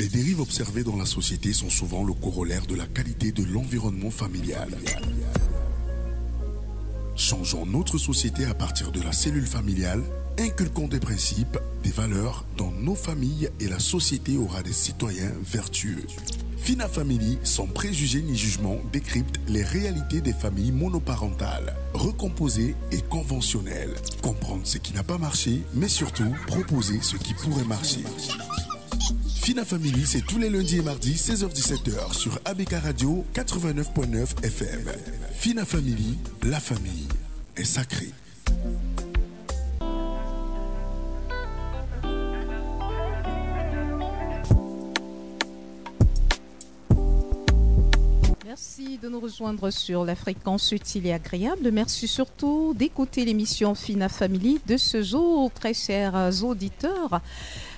Les dérives observées dans la société sont souvent le corollaire de la qualité de l'environnement familial. Changeons notre société à partir de la cellule familiale, inculquons des principes, des valeurs dans nos familles et la société aura des citoyens vertueux. Fina Family, sans préjugés ni jugements, décrypte les réalités des familles monoparentales, recomposées et conventionnelles. Comprendre ce qui n'a pas marché, mais surtout proposer ce qui pourrait marcher. Fina Family, c'est tous les lundis et mardis, 16h-17h sur ABK Radio 89.9 FM. Fina Family, la famille est sacrée. Merci de nous rejoindre sur la fréquence utile et agréable. Merci surtout d'écouter l'émission Fina Family de ce jour, très chers auditeurs.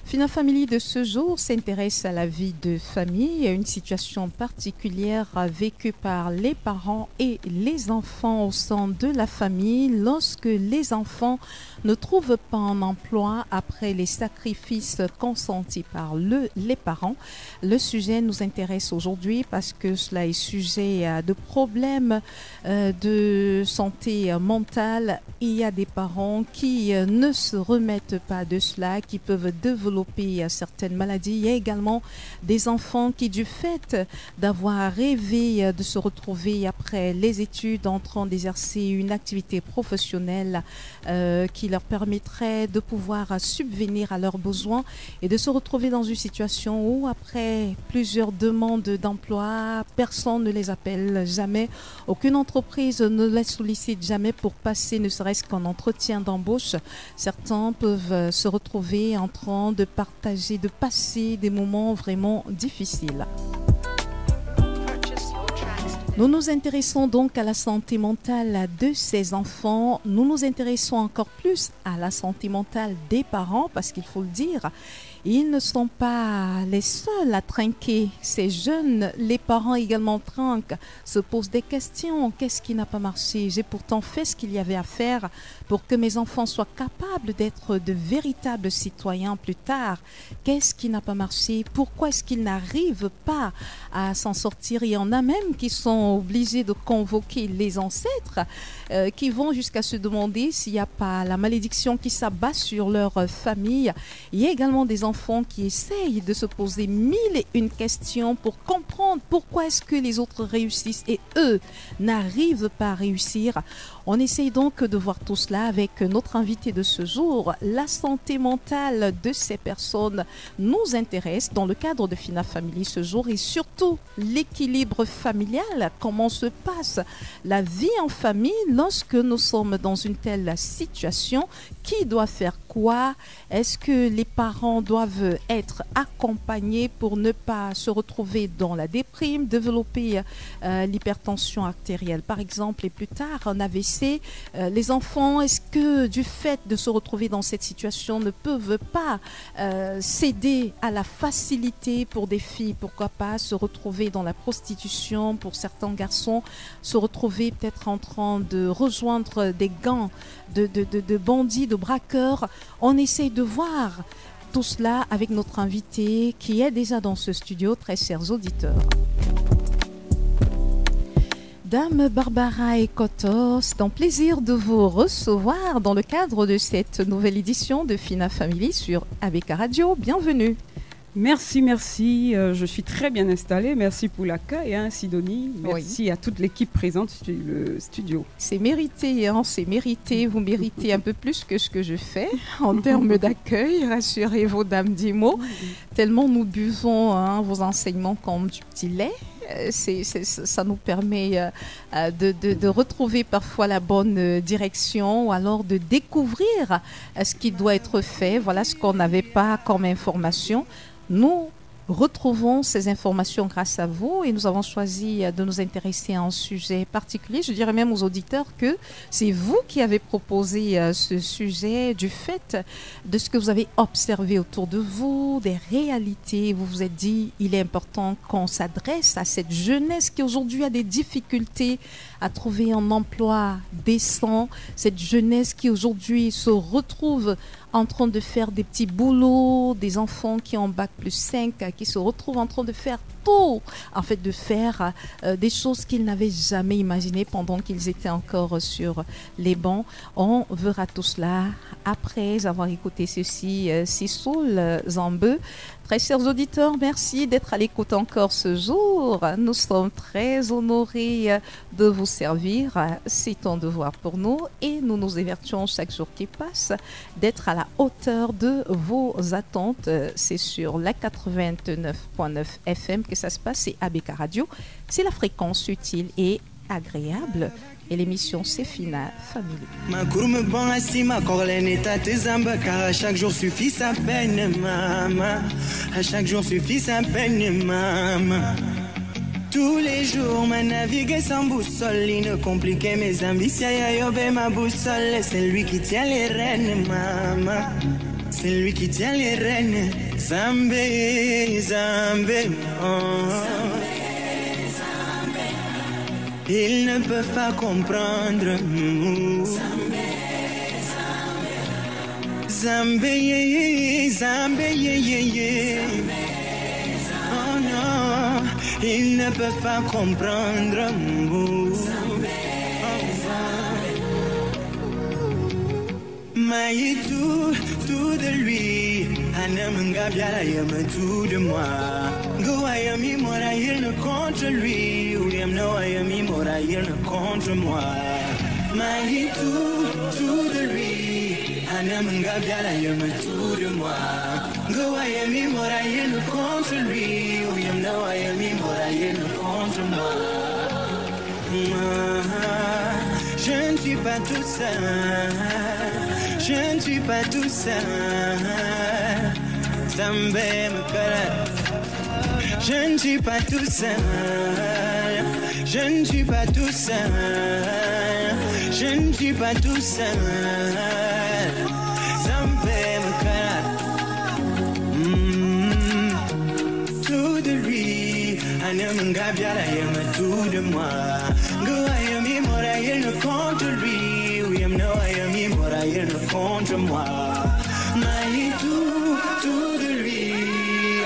Fina Family de ce jour s'intéresse à la vie de famille, à une situation particulière vécue par les parents et les enfants au sein de la famille lorsque les enfants ne trouvent pas un emploi après les sacrifices consentis par les parents. Le sujet nous intéresse aujourd'hui parce que cela est sujet de problèmes de santé mentale. Il y a des parents qui ne se remettent pas de cela, qui peuvent développer certaines maladies. Il y a également des enfants qui, du fait d'avoir rêvé de se retrouver après les études en train d'exercer une activité professionnelle qui leur permettrait de pouvoir subvenir à leurs besoins et de se retrouver dans une situation où après plusieurs demandes d'emploi, personne ne les appelle jamais, aucune entreprise ne les sollicite jamais pour passer ne serait-ce qu'un entretien d'embauche. Certains peuvent se retrouver en train de partager, de passer des moments vraiment difficiles. Nous nous intéressons donc à la santé mentale de ces enfants. Nous nous intéressons encore plus à la santé mentale des parents parce qu'il faut le dire, ils ne sont pas les seuls à trinquer. Ces jeunes, les parents également trinquent, se posent des questions. Qu'est-ce qui n'a pas marché? J'ai pourtant fait ce qu'il y avait à faire pour que mes enfants soient capables d'être de véritables citoyens plus tard. Qu'est-ce qui n'a pas marché? Pourquoi est-ce qu'ils n'arrivent pas à s'en sortir? Il y en a même qui sont obligés de convoquer les ancêtres, qui vont jusqu'à se demander s'il n'y a pas la malédiction qui s'abat sur leur famille. Il y a également des enfants qui essayent de se poser mille et une questions pour comprendre pourquoi est-ce que les autres réussissent et eux n'arrivent pas à réussir. On essaye donc de voir tout cela avec notre invité de ce jour. La santé mentale de ces personnes nous intéresse dans le cadre de Fina Family ce jour et surtout l'équilibre familial. Comment se passe la vie en famille lorsque nous sommes dans une telle situation? Qui doit faire quoi? Est-ce que les parents doivent être accompagnés pour ne pas se retrouver dans la déprime, développer l'hypertension artérielle par exemple et plus tard un AVC? Les enfants, est-ce que du fait de se retrouver dans cette situation ne peuvent pas céder à la facilité pour des filles? Pourquoi pas se retrouver dans la prostitution pour certains garçons, se retrouver peut-être en train de rejoindre des gangs de bandits, de braqueurs? On essaye de voir tout cela avec notre invité qui est déjà dans ce studio, très chers auditeurs. Dame Barbara Ekoto, c'est un plaisir de vous recevoir dans le cadre de cette nouvelle édition de Fina Family sur ABK Radio. Bienvenue. Merci, merci. Je suis très bien installée. Merci pour l'accueil, Sidonie. Merci à toute l'équipe présente sur le studio. C'est mérité, c'est mérité. Vous méritez un peu plus que ce que je fais en termes d'accueil. Rassurez-vous, Dame Dimo. Tellement nous buvons vos enseignements comme du petit lait. Ça nous permet de retrouver parfois la bonne direction ou alors de découvrir ce qui doit être fait. Voilà ce qu'on n'avait pas comme information. Nous retrouvons ces informations grâce à vous et nous avons choisi de nous intéresser à un sujet particulier. Je dirais même aux auditeurs que c'est vous qui avez proposé ce sujet du fait de ce que vous avez observé autour de vous, des réalités. Vous vous êtes dit, il est important qu'on s'adresse à cette jeunesse qui aujourd'hui a des difficultés à trouver un emploi décent, cette jeunesse qui aujourd'hui se retrouve en train de faire des petits boulots, des enfants qui ont bac plus 5, qui se retrouvent en train de faire tout, en fait de faire des choses qu'ils n'avaient jamais imaginées pendant qu'ils étaient encore sur les bancs. On verra tout cela après avoir écouté ceci, Sissoul Zambeu. Très chers auditeurs, merci d'être à l'écoute encore ce jour. Nous sommes très honorés de vous servir. C'est un devoir pour nous et nous nous évertuons chaque jour qui passe d'être à la hauteur de vos attentes. C'est sur la 89.9 FM que ça se passe, c'est ABK Radio. C'est la fréquence utile et agréable. Et l'émission c'est Fina Family. Ma gourme bon assis ma corlène est à tes embats car à chaque jour suffit sa peine maman. À chaque jour suffit sa peine maman. Tous les jours ma naviguer sans boussole, il ne compliquait mes ambitions, yobé ma boussole. C'est lui qui tient les rênes maman. C'est lui qui tient les rênes. Zambé, Zambé, oh. Ils ne peuvent pas comprendre. Zambé, Zambé, oh non, ils ne peuvent pas comprendre. Maï tout de lui. Anamanga biala yama tout de moi. Go ayami mora il ne contre lui. William no ayami mora il ne contre moi. Maï tout de lui. Anamanga biala yama tout de moi. Go ayami mora il ne contre lui. William no ayami mora il ne contre moi. Je ne suis pas tout seul. Je ne suis pas tout seul. Zambé me colère. Je ne suis pas tout seul. Je ne suis pas tout seul. Je ne suis pas tout seul. Zambé me colère. Tout de lui. Anamanga biala yama tout de moi. Go ayami mora il ne contre lui. Oui am no ayami mora il ne contre moi. Maï tout de lui.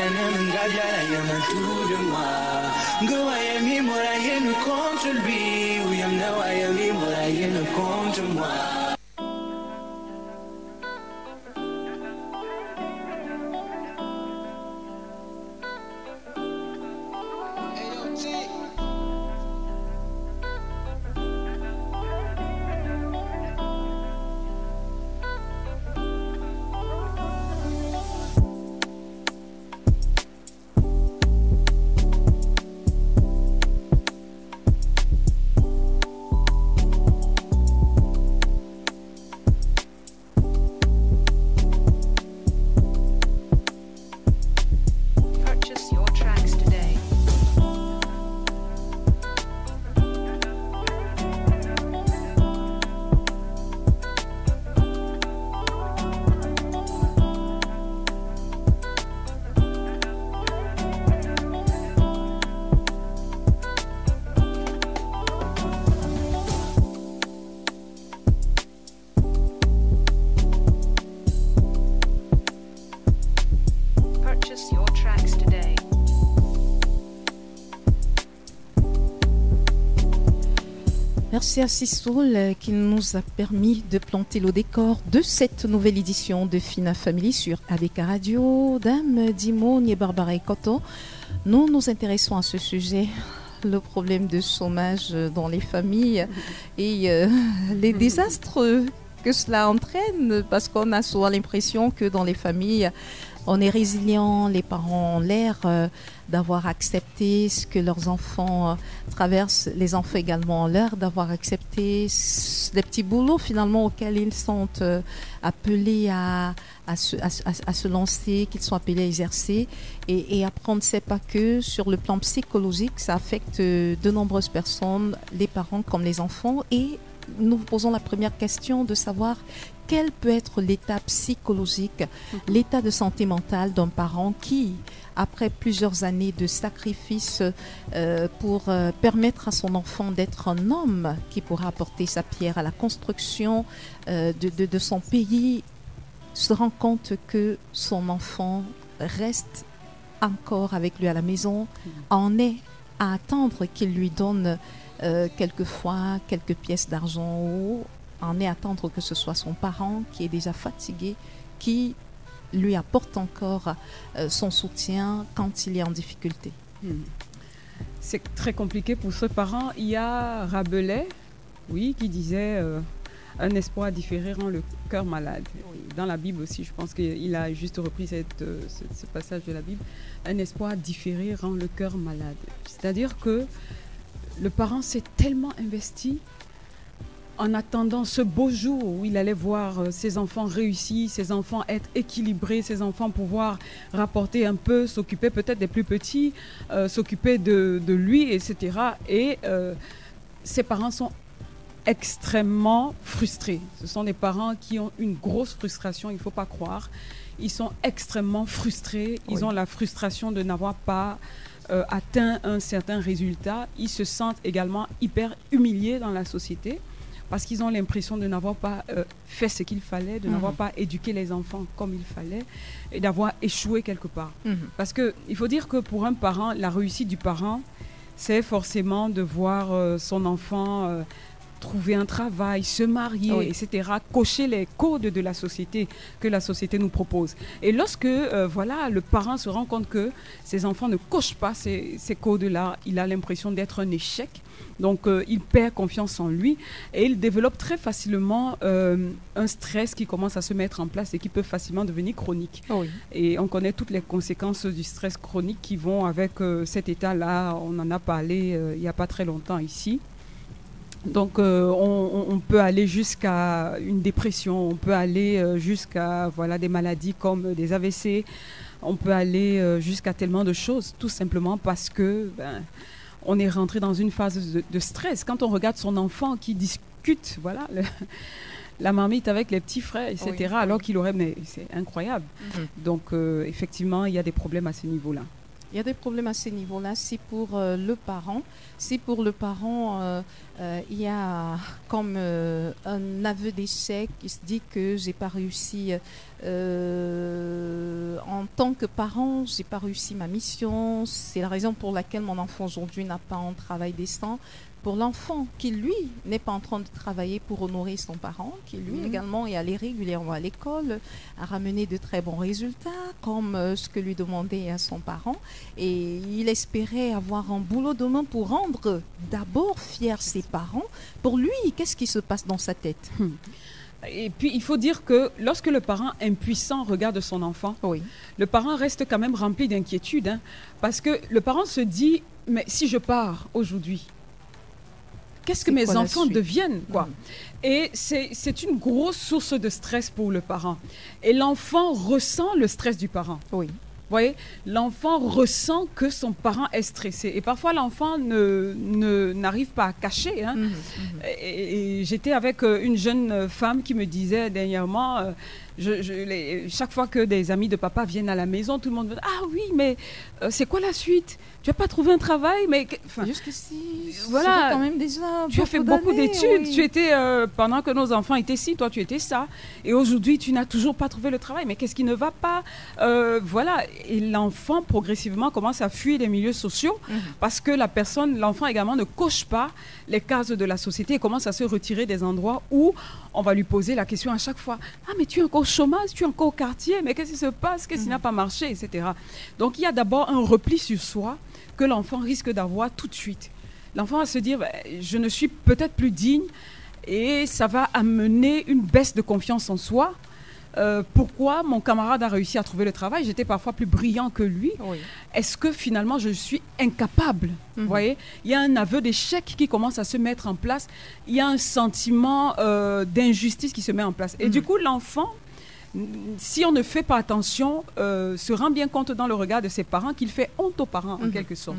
Anamanga biala yama tout de moi. Go ayami mora il ne contre lui. Oui am no ayami mora il ne contre moi. Merci à Sissoul qui nous a permis de planter le décor de cette nouvelle édition de Fina Family sur ABK Radio. Dame Dimo et Barbara Ekoto, nous nous intéressons à ce sujet, le problème de chômage dans les familles et les désastres que cela entraîne, parce qu'on a souvent l'impression que dans les familles, on est résilient, les parents ont l'air d'avoir accepté ce que leurs enfants traversent, les enfants également ont l'air d'avoir accepté les petits boulots finalement auxquels ils sont appelés à se lancer, qu'ils sont appelés à exercer. Et après, on ne sait pas que sur le plan psychologique, ça affecte de nombreuses personnes, les parents comme les enfants. Et nous vous posons la première question de savoir quel peut être l'état psychologique, l'état de santé mentale d'un parent qui, après plusieurs années de sacrifices pour permettre à son enfant d'être un homme qui pourra apporter sa pierre à la construction de son pays, se rend compte que son enfant reste encore avec lui à la maison, en est à attendre qu'il lui donne quelquefois quelques pièces d'argent ou en est à attendre que ce soit son parent qui est déjà fatigué, qui lui apporte encore son soutien quand il est en difficulté. C'est très compliqué pour ce parent. Il y a Rabelais, oui, qui disait un espoir différé rend le cœur malade. Oui. Dans la Bible aussi, je pense qu'il a juste repris ce passage de la Bible. Un espoir différé rend le cœur malade. C'est-à-dire que le parent s'est tellement investi en attendant ce beau jour où il allait voir ses enfants réussir, ses enfants être équilibrés, ses enfants pouvoir rapporter un peu, s'occuper peut-être des plus petits, s'occuper de lui, etc. Et ses parents sont extrêmement frustrés. Ce sont des parents qui ont une grosse frustration, il ne faut pas croire. Ils sont extrêmement frustrés, ils ont la frustration de n'avoir pas atteint un certain résultat. Ils se sentent également hyper humiliés dans la société, parce qu'ils ont l'impression de n'avoir pas fait ce qu'il fallait, de n'avoir pas éduqué les enfants comme il fallait et d'avoir échoué quelque part. Parce qu'il faut dire que pour un parent, la réussite du parent, c'est forcément de voir son enfant trouver un travail, se marier, etc., cocher les codes de la société que la société nous propose. Et lorsque le parent se rend compte que ses enfants ne cochent pas ces codes-là, il a l'impression d'être un échec. Donc, il perd confiance en lui et il développe très facilement un stress qui commence à se mettre en place et qui peut facilement devenir chronique. Et on connaît toutes les conséquences du stress chronique qui vont avec cet état-là. On en a parlé il n'y a pas très longtemps ici. Donc, on peut aller jusqu'à une dépression, on peut aller jusqu'à des maladies comme des AVC, on peut aller jusqu'à tellement de choses, tout simplement parce que on est rentré dans une phase de stress. Quand on regarde son enfant qui discute, la marmite avec les petits frères, etc., alors qu'il aurait... Mais c'est incroyable. Donc, effectivement, il y a des problèmes à ce niveau-là. Il y a des problèmes à ce niveau-là. C'est pour le parent. C'est pour le parent, il y a comme un aveu d'échec qui se dit que j'ai pas réussi en tant que parent, j'ai pas réussi ma mission. C'est la raison pour laquelle mon enfant aujourd'hui n'a pas un travail décent. Pour l'enfant qui, lui, n'est pas en train de travailler pour honorer son parent, qui, lui, également est allé régulièrement à l'école, a ramené de très bons résultats, comme ce que lui demandait à son parent. Et il espérait avoir un boulot demain pour rendre d'abord fiers ses parents. Pour lui, qu'est-ce qui se passe dans sa tête ? Et puis, il faut dire que lorsque le parent impuissant regarde son enfant, le parent reste quand même rempli d'inquiétude, parce que le parent se dit, mais si je pars aujourd'hui, qu'est-ce que mes enfants deviennent, quoi. Et c'est une grosse source de stress pour le parent. Et l'enfant ressent le stress du parent. Vous voyez, l'enfant ressent que son parent est stressé. Et parfois, l'enfant n'arrive pas à cacher. Et j'étais avec une jeune femme qui me disait dernièrement... chaque fois que des amis de papa viennent à la maison, tout le monde me dit « Ah oui, mais c'est quoi la suite ? Tu n'as pas trouvé un travail ?» Jusqu'ici, voilà, quand même déjà tu as fait beaucoup d'études. Tu étais, pendant que nos enfants étaient ci, toi tu étais ça. Et aujourd'hui, tu n'as toujours pas trouvé le travail. Mais qu'est-ce qui ne va pas ? Et l'enfant, progressivement, commence à fuir les milieux sociaux parce que l'enfant également ne coche pas les cases de la société et commence à se retirer des endroits où on va lui poser la question à chaque fois. « Ah, mais tu es encore au chômage, tu es encore au quartier, mais qu'est-ce qui se passe, qu'est-ce qui n'a pas marché, etc. » Donc, il y a d'abord un repli sur soi que l'enfant risque d'avoir tout de suite. L'enfant va se dire, je ne suis peut-être plus digne et ça va amener une baisse de confiance en soi. Pourquoi mon camarade a réussi à trouver le travail? J'étais parfois plus brillant que lui. Est-ce que finalement je suis incapable? Vous voyez, il y a un aveu d'échec qui commence à se mettre en place. Il y a un sentiment d'injustice qui se met en place. Et du coup, l'enfant, si on ne fait pas attention, se rend bien compte dans le regard de ses parents qu'il fait honte aux parents en quelque sorte.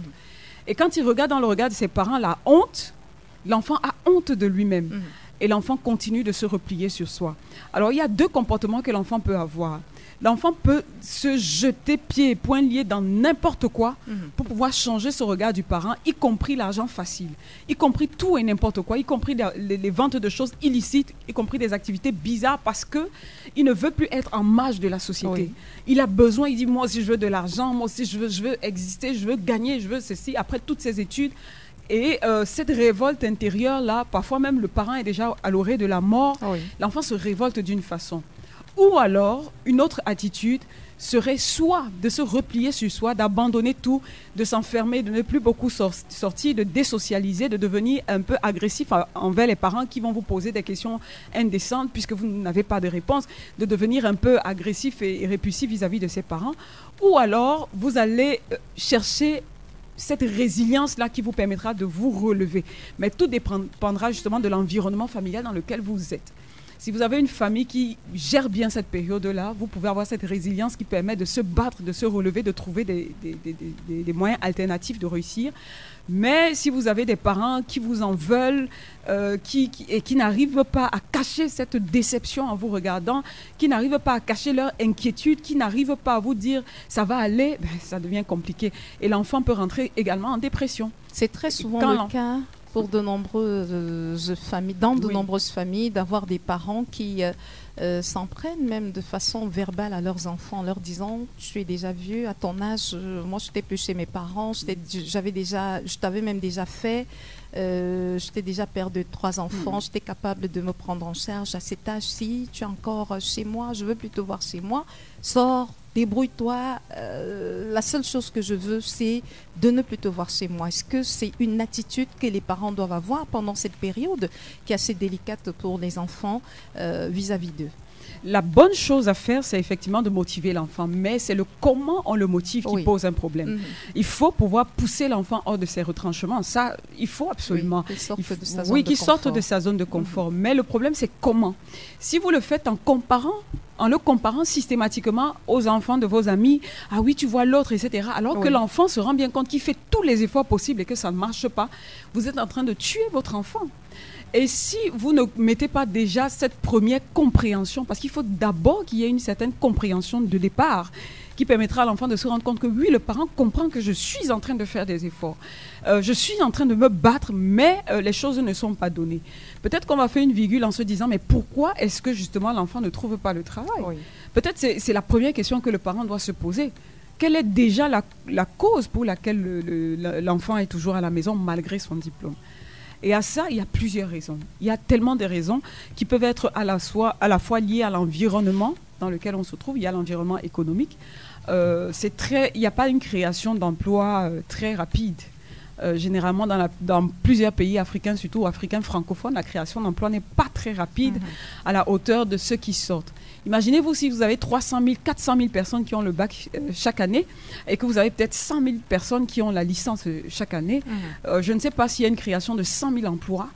Et quand il regarde dans le regard de ses parents la honte, l'enfant a honte de lui-même. Et l'enfant continue de se replier sur soi. Alors, il y a deux comportements que l'enfant peut avoir. L'enfant peut se jeter pieds et poings liés dans n'importe quoi pour pouvoir changer ce regard du parent, y compris l'argent facile, y compris tout et n'importe quoi, y compris les ventes de choses illicites, y compris des activités bizarres, parce qu'il ne veut plus être en marge de la société. Oui. Il a besoin, il dit, moi aussi je veux de l'argent, moi aussi je veux exister, je veux gagner, je veux ceci, après toutes ces études. Et cette révolte intérieure-là, parfois même le parent est déjà à l'orée de la mort, l'enfant se révolte d'une façon. Ou alors, une autre attitude serait soit de se replier sur soi, d'abandonner tout, de s'enfermer, de ne plus beaucoup sortir, de désocialiser, de devenir un peu agressif envers les parents qui vont vous poser des questions indécentes puisque vous n'avez pas de réponse, de devenir un peu agressif et répulsif vis-à-vis de ses parents. Ou alors, vous allez chercher cette résilience-là qui vous permettra de vous relever. Mais tout dépendra justement de l'environnement familial dans lequel vous êtes. Si vous avez une famille qui gère bien cette période-là, vous pouvez avoir cette résilience qui permet de se battre, de se relever, de trouver des moyens alternatifs de réussir. Mais si vous avez des parents qui vous en veulent et qui n'arrivent pas à cacher cette déception en vous regardant, qui n'arrivent pas à cacher leur inquiétude, qui n'arrivent pas à vous dire « ça va aller », ça devient compliqué. Et l'enfant peut rentrer également en dépression. C'est très souvent le cas pour de nombreuses familles, dans de nombreuses familles, d'avoir des parents qui s'en prennent même de façon verbale à leurs enfants, en leur disant « je suis déjà vieux, à ton âge, moi je n'étais plus chez mes parents, je t'avais même déjà fait, j'étais déjà père de 3 enfants, j'étais capable de me prendre en charge à cet âge-ci, tu es encore chez moi, je veux plus te voir chez moi, sors, débrouille-toi, la seule chose que je veux, c'est de ne plus te voir chez moi. » Est-ce que c'est une attitude que les parents doivent avoir pendant cette période qui est assez délicate pour les enfants vis-à-vis d'eux? La bonne chose à faire, c'est effectivement de motiver l'enfant, mais c'est le comment on le motive qui pose un problème. Il faut pouvoir pousser l'enfant hors de ses retranchements. Ça, il faut absolument. Qu'il sorte de sa zone de confort. Mais le problème, c'est comment. Si vous le faites en le comparant systématiquement aux enfants de vos amis, ah oui, tu vois l'autre, etc. Alors que l'enfant se rend bien compte qu'il fait tous les efforts possibles et que ça ne marche pas, vous êtes en train de tuer votre enfant. Et si vous ne mettez pas déjà cette première compréhension, parce qu'il faut d'abord qu'il y ait une certaine compréhension de départ qui permettra à l'enfant de se rendre compte que oui, le parent comprend que je suis en train de faire des efforts. Je suis en train de me battre, mais les choses ne sont pas données. Peut-être qu'on va faire une virgule en se disant, mais pourquoi est-ce que justement l'enfant ne trouve pas le travail? Peut-être c'est la première question que le parent doit se poser. Quelle est déjà la cause pour laquelle l'enfant est toujours à la maison malgré son diplôme? Et à ça, il y a plusieurs raisons. Il y a tellement de raisons qui peuvent être à la fois liées à l'environnement dans lequel on se trouve. Il y a l'environnement économique. Il n'y a pas une création d'emplois très rapide. Généralement, dans plusieurs pays africains, surtout africains francophones, la création d'emplois n'est pas très rapide à la hauteur de ceux qui sortent. Imaginez-vous si vous avez 300 000, 400 000 personnes qui ont le bac chaque année et que vous avez peut-être 100 000 personnes qui ont la licence chaque année. Je ne sais pas s'il y a une création de 100 000 emplois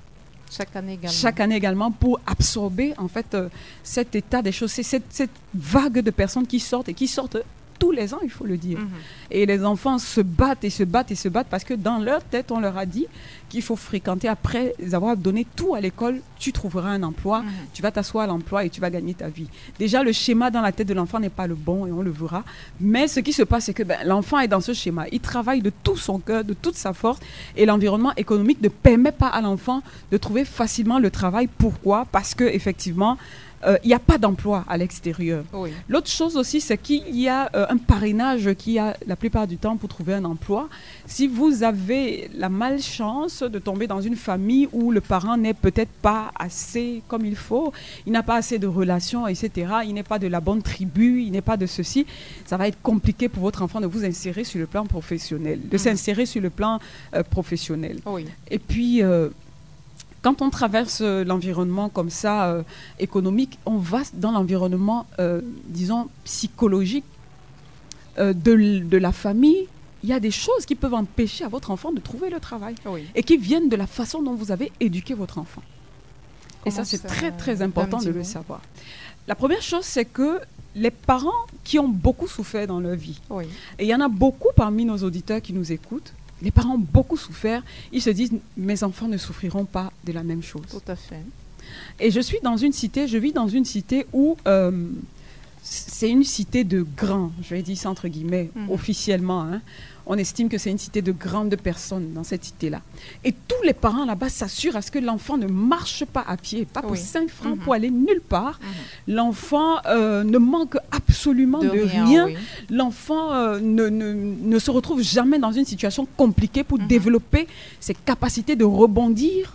chaque année également pour absorber en fait cet état des choses. C'est cette vague de personnes qui sortent et qui sortent tous les ans, il faut le dire. Et les enfants se battent et se battent et se battent parce que dans leur tête, on leur a dit qu'il faut fréquenter après avoir donné tout à l'école, tu trouveras un emploi, tu vas t'asseoir à l'emploi et tu vas gagner ta vie. Déjà, le schéma dans la tête de l'enfant n'est pas le bon et on le verra. Mais ce qui se passe, c'est que l'enfant est dans ce schéma. Il travaille de tout son cœur, de toute sa force et l'environnement économique ne permet pas à l'enfant de trouver facilement le travail. Pourquoi? Parce que effectivement, il n'y a pas d'emploi à l'extérieur. L'autre chose aussi, c'est qu'il y a un parrainage qui a la plupart du temps pour trouver un emploi. Si vous avez la malchance de tomber dans une famille où le parent n'est peut-être pas assez comme il faut, il n'a pas assez de relations, etc., il n'est pas de la bonne tribu, il n'est pas de ceci, ça va être compliqué pour votre enfant de vous insérer sur le plan professionnel, de s'insérer sur le plan professionnel. Et puis... quand on traverse l'environnement comme ça, économique, on va dans l'environnement, disons, psychologique de la famille. Il y a des choses qui peuvent empêcher à votre enfant de trouver le travail et qui viennent de la façon dont vous avez éduqué votre enfant. Et ça, c'est très, très important de le savoir. La première chose, c'est que les parents qui ont beaucoup souffert dans leur vie, et il y en a beaucoup parmi nos auditeurs qui nous écoutent, les parents ont beaucoup souffert, ils se disent « mes enfants ne souffriront pas de la même chose ». Tout à fait. Et je vis dans une cité où c'est une cité de grands, je vais dire ça entre guillemets, officiellement. Hein. On estime que c'est une cité de grandes personnes dans cette cité-là. Et tous les parents là-bas s'assurent à ce que l'enfant ne marche pas à pied, pas pour 5 francs pour aller nulle part. L'enfant ne manque absolument de rien. Oui. L'enfant ne se retrouve jamais dans une situation compliquée pour développer ses capacités de rebondir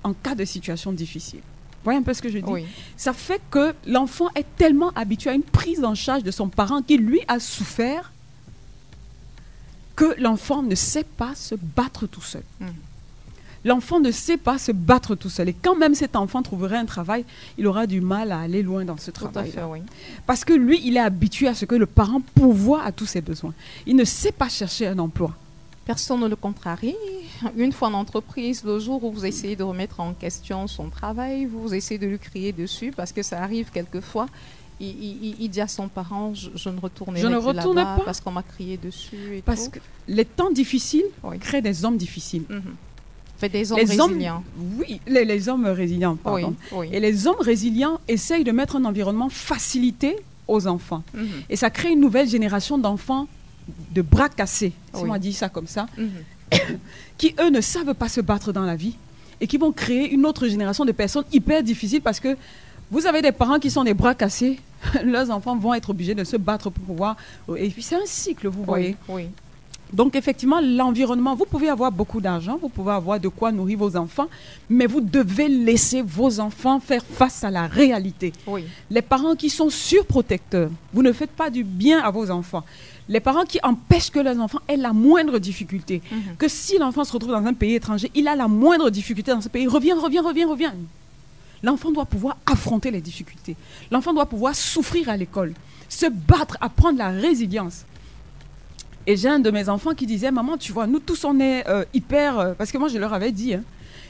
en cas de situation difficile. Vous voyez un peu ce que je dis? Oui. Ça fait que l'enfant est tellement habitué à une prise en charge de son parent qui, lui, a souffert que l'enfant ne sait pas se battre tout seul. L'enfant ne sait pas se battre tout seul. Et quand même cet enfant trouverait un travail, il aura du mal à aller loin dans ce travail. Oui. Parce que lui, il est habitué à ce que le parent pourvoie à tous ses besoins. Il ne sait pas chercher un emploi. Personne ne le contrarie. Une fois en entreprise, le jour où vous essayez de remettre en question son travail, vous essayez de lui crier dessus parce que ça arrive quelquefois. Il dit à son parent, je ne retournerai pas parce qu'on m'a crié dessus. Parce que les temps difficiles créent des hommes difficiles. Fait des hommes résilients. Oui, les hommes résilients, pardon. Oui. Et les hommes résilients essayent de mettre un environnement facilité aux enfants. Et ça crée une nouvelle génération d'enfants de bras cassés, si on dit ça comme ça, qui, eux, ne savent pas se battre dans la vie et qui vont créer une autre génération de personnes hyper difficiles parce que vous avez des parents qui sont des bras cassés, leurs enfants vont être obligés de se battre pour pouvoir... Et puis c'est un cycle, vous voyez. Oui. Donc effectivement, l'environnement, vous pouvez avoir beaucoup d'argent, vous pouvez avoir de quoi nourrir vos enfants, mais vous devez laisser vos enfants faire face à la réalité. Oui. Les parents qui sont surprotecteurs, vous ne faites pas du bien à vos enfants. Les parents qui empêchent que leurs enfants aient la moindre difficulté, que si l'enfant se retrouve dans un pays étranger, il a la moindre difficulté dans ce pays, reviens. L'enfant doit pouvoir affronter les difficultés. L'enfant doit pouvoir souffrir à l'école, se battre, apprendre la résilience. Et j'ai un de mes enfants qui disait, maman, tu vois, nous tous on est hyper... parce que moi je leur avais dit,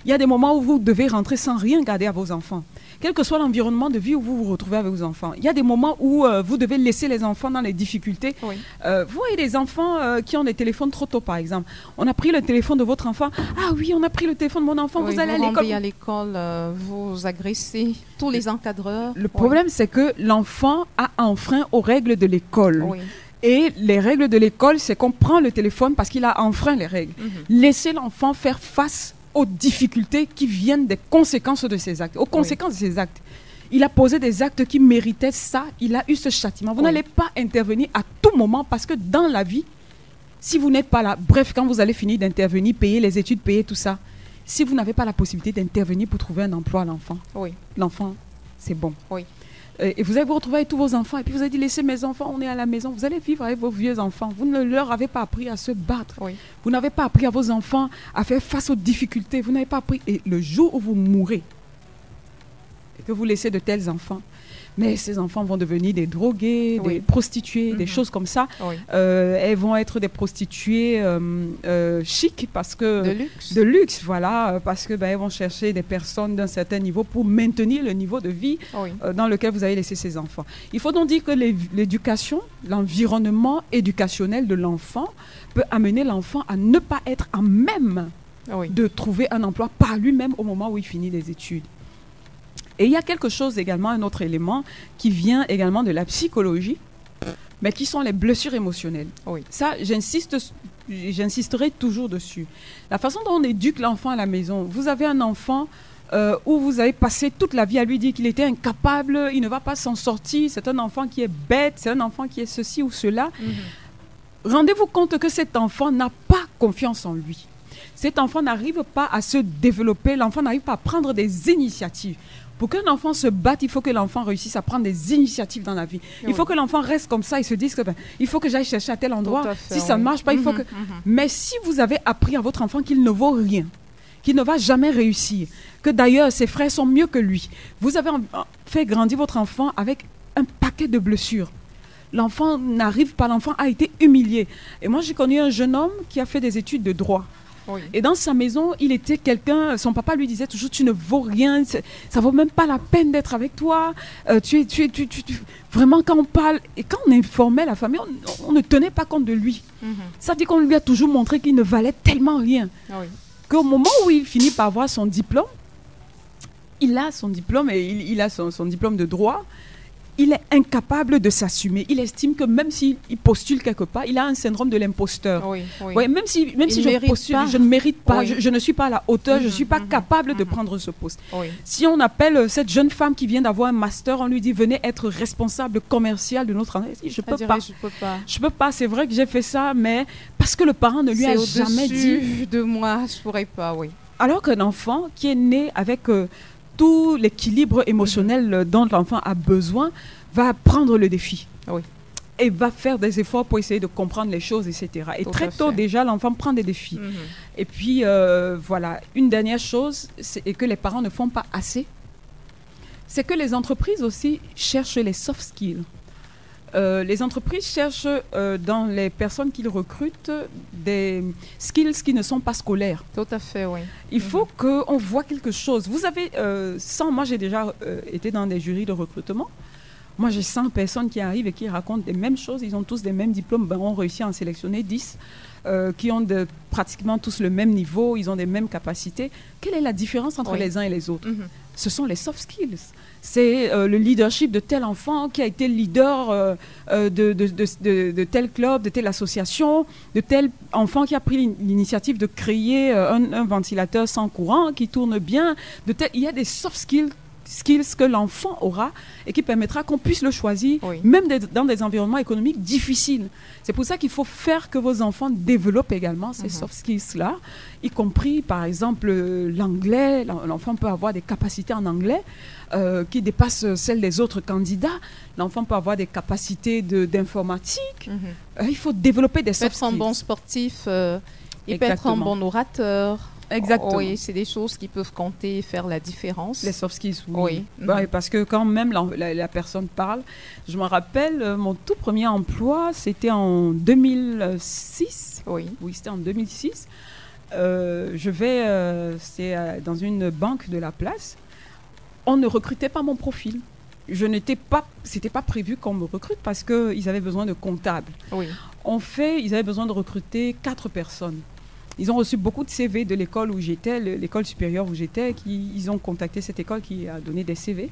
il y a des moments où vous devez rentrer sans rien garder à vos enfants. Quel que soit l'environnement de vie où vous vous retrouvez avec vos enfants. Il y a des moments où vous devez laisser les enfants dans les difficultés. Oui. Vous voyez des enfants qui ont des téléphones trop tôt, par exemple. On a pris le téléphone de votre enfant. Ah oui, on a pris le téléphone de mon enfant. Oui, vous allez à l'école. Vous agressez tous les encadreurs. Le problème, c'est que l'enfant a enfreint aux règles de l'école. Oui. Et les règles de l'école, c'est qu'on prend le téléphone parce qu'il a enfreint les règles. Laissez l'enfant faire face aux difficultés qui viennent des conséquences de ses actes, aux conséquences de ses actes. Il a posé des actes qui méritaient ça, il a eu ce châtiment. Vous n'allez pas intervenir à tout moment parce que dans la vie, si vous n'êtes pas là, bref, quand vous allez finir d'intervenir, payer les études, payer tout ça, si vous n'avez pas la possibilité d'intervenir pour trouver un emploi à l'enfant, l'enfant, c'est bon. Oui. Et vous allez vous retrouver avec tous vos enfants et puis vous allez dire, laissez mes enfants, on est à la maison. Vous allez vivre avec vos vieux enfants. Vous ne leur avez pas appris à se battre. Oui. Vous n'avez pas appris à vos enfants à faire face aux difficultés. Vous n'avez pas appris. Et le jour où vous mourrez et que vous laissez de tels enfants, mais ces enfants vont devenir des drogués, des prostituées, des choses comme ça. Oui. Elles vont être des prostituées chic parce que... De luxe, voilà. Parce que elles vont chercher des personnes d'un certain niveau pour maintenir le niveau de vie dans lequel vous avez laissé ces enfants. Il faut donc dire que l'éducation, l'environnement éducationnel de l'enfant peut amener l'enfant à ne pas être à même de trouver un emploi par lui-même au moment où il finit les études. Et il y a quelque chose également, un autre élément qui vient également de la psychologie, mais qui sont les blessures émotionnelles. Oui. Ça, j'insisterai toujours dessus. La façon dont on éduque l'enfant à la maison, vous avez un enfant où vous avez passé toute la vie à lui dire qu'il était incapable, il ne va pas s'en sortir, c'est un enfant qui est bête, c'est un enfant qui est ceci ou cela. Rendez-vous compte que cet enfant n'a pas confiance en lui. Cet enfant n'arrive pas à se développer, l'enfant n'arrive pas à prendre des initiatives. Pour qu'un enfant se batte, il faut que l'enfant réussisse à prendre des initiatives dans la vie. Il faut que l'enfant reste comme ça et se dise que il faut que j'aille chercher à tel endroit. Si ça ne marche pas, il faut que... Mais si vous avez appris à votre enfant qu'il ne vaut rien, qu'il ne va jamais réussir, que d'ailleurs ses frères sont mieux que lui, vous avez fait grandir votre enfant avec un paquet de blessures. L'enfant n'arrive pas, l'enfant a été humilié. Et moi, j'ai connu un jeune homme qui a fait des études de droit. Oui. Et dans sa maison, il était quelqu'un, son papa lui disait toujours, tu ne vaux rien, ça ne vaut même pas la peine d'être avec toi, vraiment quand on parle, et quand on informait la famille, on ne tenait pas compte de lui. Ça veut dire qu'on lui a toujours montré qu'il ne valait tellement rien, qu'au moment où il finit par avoir son diplôme, il a son diplôme et il a son diplôme de droit, il est incapable de s'assumer. Il estime que même s'il postule quelque part, il a un syndrome de l'imposteur. Oui, oui. Ouais, même si je postule, je ne mérite pas, Oui. je ne suis pas à la hauteur, je ne suis pas capable de prendre ce poste. Oui. Si on appelle cette jeune femme qui vient d'avoir un master, on lui dit venez être responsable commercial de notre entreprise. Je peux pas. Je peux pas. Je peux pas. C'est vrai que j'ai fait ça, mais parce que le parent ne lui a jamais dit. De moi, je pourrais pas, oui. Alors qu'un enfant qui est né avec tout l'équilibre émotionnel dont l'enfant a besoin va prendre le défi. Oui. Et va faire des efforts pour essayer de comprendre les choses, etc. Et très tôt, déjà, l'enfant prend des défis. Et puis, voilà, une dernière chose, et que les parents ne font pas assez, c'est que les entreprises aussi cherchent les soft skills. Les entreprises cherchent dans les personnes qu'ils recrutent des skills qui ne sont pas scolaires. Tout à fait, oui. Il faut qu'on voit quelque chose. Vous avez moi j'ai déjà été dans des jurys de recrutement. Moi j'ai 100 personnes qui arrivent et qui racontent les mêmes choses. Ils ont tous des mêmes diplômes. On réussit à en sélectionner 10 qui ont pratiquement tous le même niveau. Ils ont des mêmes capacités. Quelle est la différence entre les uns et les autres? Ce sont les soft skills. C'est le leadership de tel enfant qui a été leader de tel club, de telle association, de tel enfant qui a pris l'initiative de créer un ventilateur sans courant qui tourne bien. Il y a des soft skills que l'enfant aura et qui permettra qu'on puisse le choisir, même dans des environnements économiques difficiles. C'est pour ça qu'il faut faire que vos enfants développent également ces soft skills-là, y compris, par exemple, l'anglais. L'enfant peut avoir des capacités en anglais qui dépassent celles des autres candidats. L'enfant peut avoir des capacités d'informatique. Il faut développer des soft skills. Il peut être un bon sportif, il peut être un bon orateur. Exactement. Oui, c'est des choses qui peuvent compter et faire la différence. Les soft skills, oui. Parce que quand même la personne parle, je me rappelle, mon tout premier emploi, c'était en 2006. Oui, c'était en 2006. C'était dans une banque de la place. On ne recrutait pas mon profil. C'était pas prévu qu'on me recrute parce qu'ils avaient besoin de comptables. Oui. Ils avaient besoin de recruter 4 personnes. Ils ont reçu beaucoup de CV de l'école où j'étais, l'école supérieure où j'étais. Ils ont contacté cette école qui a donné des CV.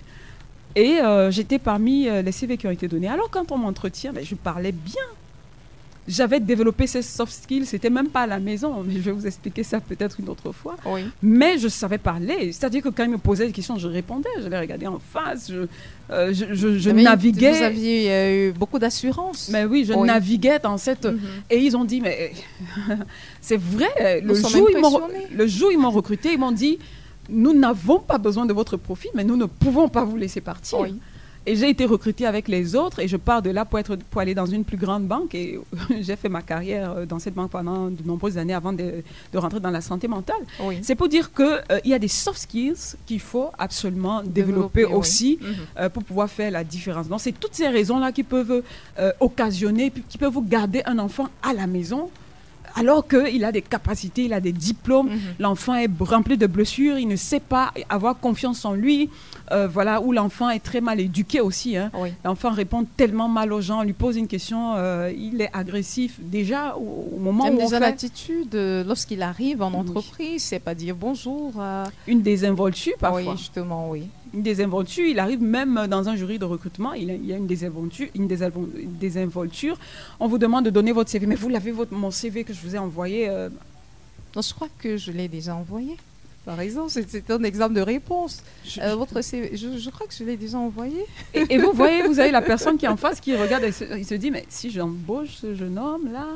Et j'étais parmi les CV qui ont été donnés. Alors quand on m'entretient, je parlais bien. J'avais développé ces soft skills, c'était même pas à la maison, mais je vais vous expliquer ça peut-être une autre fois. Oui. Mais je savais parler, c'est-à-dire que quand ils me posaient des questions, je répondais, je les regardais en face, je naviguais. Vous aviez eu beaucoup d'assurance. Mais oui, je naviguais dans cette... Et ils ont dit, mais c'est vrai, le jour où ils m'ont recruté, ils m'ont dit, nous n'avons pas besoin de votre profil, mais nous ne pouvons pas vous laisser partir. Oui. Et j'ai été recrutée avec les autres et je pars de là pour aller dans une plus grande banque. Et j'ai fait ma carrière dans cette banque pendant de nombreuses années avant de rentrer dans la santé mentale. Oui. C'est pour dire qu'il y a des soft skills qu'il faut absolument développer aussi pour pouvoir faire la différence. Donc, c'est toutes ces raisons-là qui peuvent occasionner, qui peuvent vous garder un enfant à la maison. Alors qu'il a des capacités, il a des diplômes, l'enfant est rempli de blessures, il ne sait pas avoir confiance en lui, où l'enfant est très mal éduqué aussi. L'enfant répond tellement mal aux gens, on lui pose une question, il est agressif. Déjà, au moment où on fait... l'attitude, lorsqu'il arrive en entreprise, c'est pas dire bonjour. Une désinvolture parfois. Oui, justement, oui. Une désinvolture, il arrive même dans un jury de recrutement, il y a une désinvolture. On vous demande de donner votre CV, mais vous l'avez, mon CV que je vous ai envoyé. Non, je crois que je l'ai déjà envoyé. Par exemple, c'est un exemple de réponse. Votre CV, je crois que je l'ai déjà envoyé. Et vous voyez, vous avez la personne qui est en face qui regarde et il se dit, mais si j'embauche ce jeune homme là...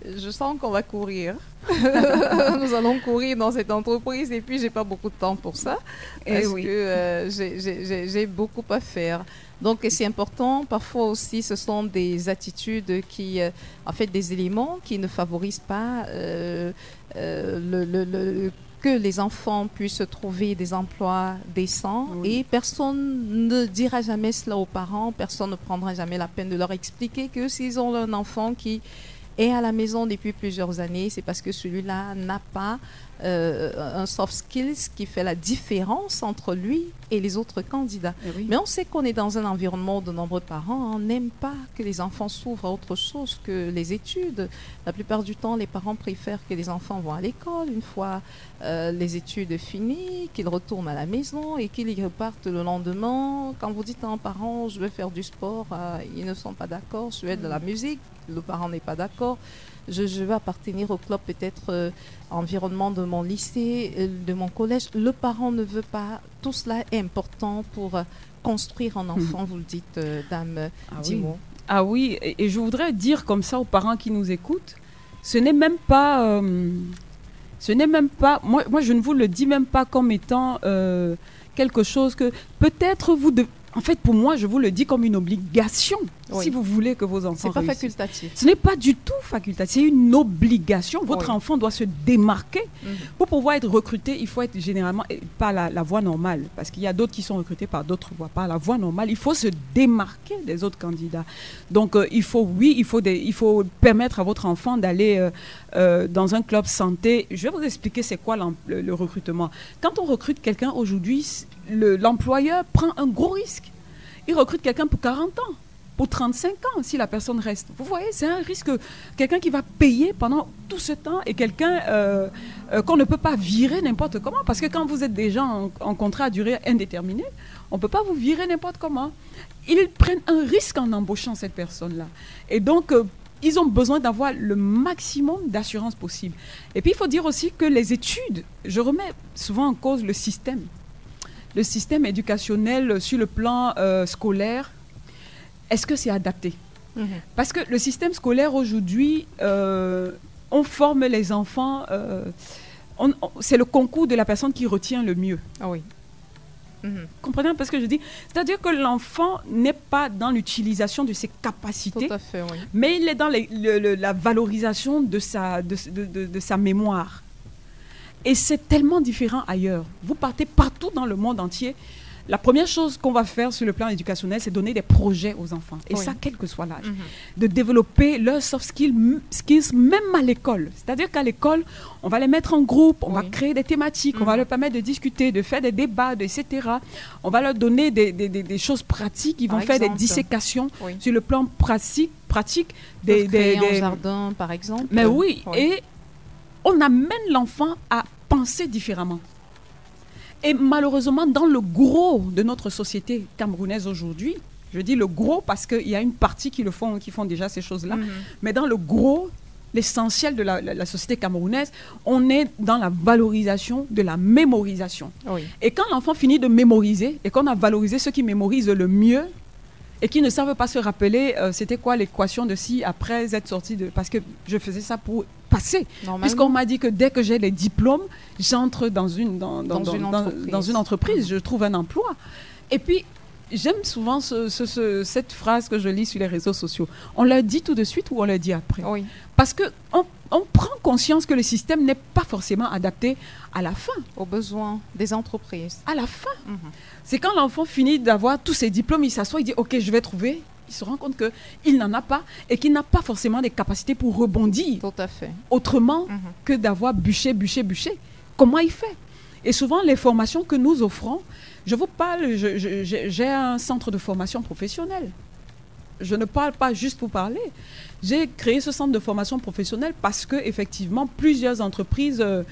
Je sens qu'on va courir. Nous allons courir dans cette entreprise et puis j'ai pas beaucoup de temps pour ça parce que j'ai beaucoup à faire. Donc c'est important. Parfois aussi, ce sont des attitudes qui, en fait, des éléments qui ne favorisent pas que les enfants puissent trouver des emplois décents et personne ne dira jamais cela aux parents. Personne ne prendra jamais la peine de leur expliquer que s'ils ont un enfant qui est à la maison depuis plusieurs années, c'est parce que celui-là n'a pas un soft skills qui fait la différence entre lui et les autres candidats. Oui. Mais on sait qu'on est dans un environnement où de nombreux parents n'aiment pas que les enfants s'ouvrent à autre chose que les études. La plupart du temps, les parents préfèrent que les enfants vont à l'école une fois les études finies, qu'ils retournent à la maison et qu'ils y repartent le lendemain. Quand vous dites à un parent, je veux faire du sport, ils ne sont pas d'accord. Je veux de la musique, le parent n'est pas d'accord. Je veux appartenir au club peut-être environnement de mon lycée, de mon collège. Le parent ne veut pas. Tout cela est important pour construire un enfant, vous le dites, Dame Dimo. Ah oui, et je voudrais dire comme ça aux parents qui nous écoutent, ce n'est même pas... moi, je ne vous le dis même pas comme étant quelque chose que peut-être vous devez... En fait, pour moi, je vous le dis comme une obligation, si vous voulez que vos enfants réussissent. C'est pas facultatif. Ce n'est pas du tout facultatif, c'est une obligation. Votre enfant doit se démarquer. Pour pouvoir être recruté, il faut être généralement pas la voie normale, parce qu'il y a d'autres qui sont recrutés par d'autres voies, pas la voie normale. Il faut se démarquer des autres candidats. Donc, il faut permettre à votre enfant d'aller dans un club santé. Je vais vous expliquer c'est quoi le recrutement. Quand on recrute quelqu'un aujourd'hui, l'employeur prend un gros risque. Il recrute quelqu'un pour 40 ans, pour 35 ans, si la personne reste. Vous voyez, c'est un risque. Quelqu'un qui va payer pendant tout ce temps et quelqu'un qu'on ne peut pas virer n'importe comment. Parce que quand vous êtes déjà en contrat à durée indéterminée, on ne peut pas vous virer n'importe comment. Ils prennent un risque en embauchant cette personne-là. Et donc, ils ont besoin d'avoir le maximum d'assurance possible. Et puis, il faut dire aussi que les études, je remets souvent en cause le système éducationnel sur le plan scolaire. Est-ce que c'est adapté? Parce que le système scolaire aujourd'hui, on forme les enfants, c'est le concours de la personne qui retient le mieux. Ah oui. Comprenez un peu ce que je dis? C'est-à-dire que l'enfant n'est pas dans l'utilisation de ses capacités, tout à fait, oui. mais il est dans la valorisation de sa mémoire. Et c'est tellement différent ailleurs. Vous partez partout dans le monde entier. La première chose qu'on va faire sur le plan éducationnel, c'est donner des projets aux enfants. Et ça, quel que soit l'âge. De développer leurs soft skills, même à l'école. C'est-à-dire qu'à l'école, on va les mettre en groupe, on va créer des thématiques, on va leur permettre de discuter, de faire des débats, etc. On va leur donner des choses pratiques. Ils vont faire des dissécations sur le plan pratique. Créer un jardin, par exemple. Mais oui. Et on amène l'enfant à penser différemment. Et malheureusement, dans le gros de notre société camerounaise aujourd'hui, je dis le gros parce qu'il y a une partie qui font déjà ces choses-là, mais dans le gros, l'essentiel de la société camerounaise, on est dans la valorisation de la mémorisation. Oui. Et quand l'enfant finit de mémoriser, et qu'on a valorisé ceux qui mémorisent le mieux, et qui ne savent pas se rappeler c'était quoi l'équation de si après être sorti de... Parce que je faisais ça pour passer. Puisqu'on m'a dit que dès que j'ai les diplômes, j'entre dans une entreprise, je trouve un emploi. Et puis, j'aime souvent cette phrase que je lis sur les réseaux sociaux. On leur dit tout de suite ou on leur dit après? Oui. Parce qu'on prend conscience que le système n'est pas forcément adapté à la fin. Aux besoins des entreprises. À la fin. C'est quand l'enfant finit d'avoir tous ses diplômes, il s'assoit, il dit « Ok, je vais trouver ». Il se rend compte qu'il n'en a pas et qu'il n'a pas forcément des capacités pour rebondir. Tout à fait. Autrement que d'avoir bûché. Comment il fait? Et souvent, les formations que nous offrons, je vous parle, j'ai un centre de formation professionnelle. Je ne parle pas juste pour parler. J'ai créé ce centre de formation professionnelle parce que effectivement, plusieurs entreprises que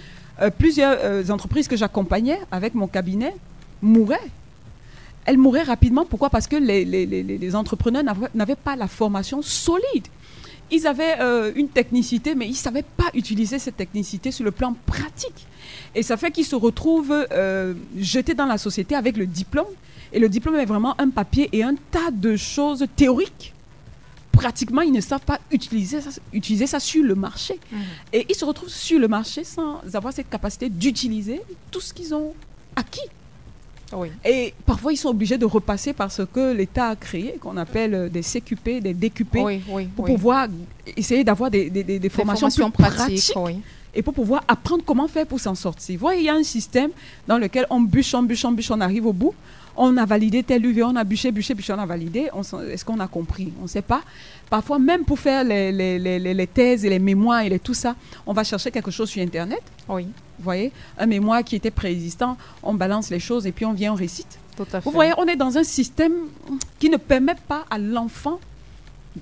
j'accompagnais avec mon cabinet mouraient. Elles mouraient rapidement. Pourquoi? Parce que les entrepreneurs n'avaient pas la formation solide. Ils avaient une technicité, mais ils ne savaient pas utiliser cette technicité sur le plan pratique. Et ça fait qu'ils se retrouvent jetés dans la société avec le diplôme. Et le diplôme est vraiment un papier et un tas de choses théoriques. Pratiquement, ils ne savent pas utiliser ça sur le marché. Et ils se retrouvent sur le marché sans avoir cette capacité d'utiliser tout ce qu'ils ont acquis. Oui. Et parfois, ils sont obligés de repasser par ce que l'État a créé, qu'on appelle des CQP, des DQP, pour pouvoir essayer d'avoir des formations plus pratiques. Et pour pouvoir apprendre comment faire pour s'en sortir. Vous voyez, il y a un système dans lequel on bûche, on arrive au bout. On a validé tel UV, on a bûché, on a validé. Est-ce qu'on a compris? On ne sait pas. Parfois, même pour faire les thèses et les mémoires et tout ça, on va chercher quelque chose sur Internet. Oui. Vous voyez, un mémoire qui était préexistant, on balance les choses et puis on vient, on récite. Tout à fait. Vous voyez, on est dans un système qui ne permet pas à l'enfant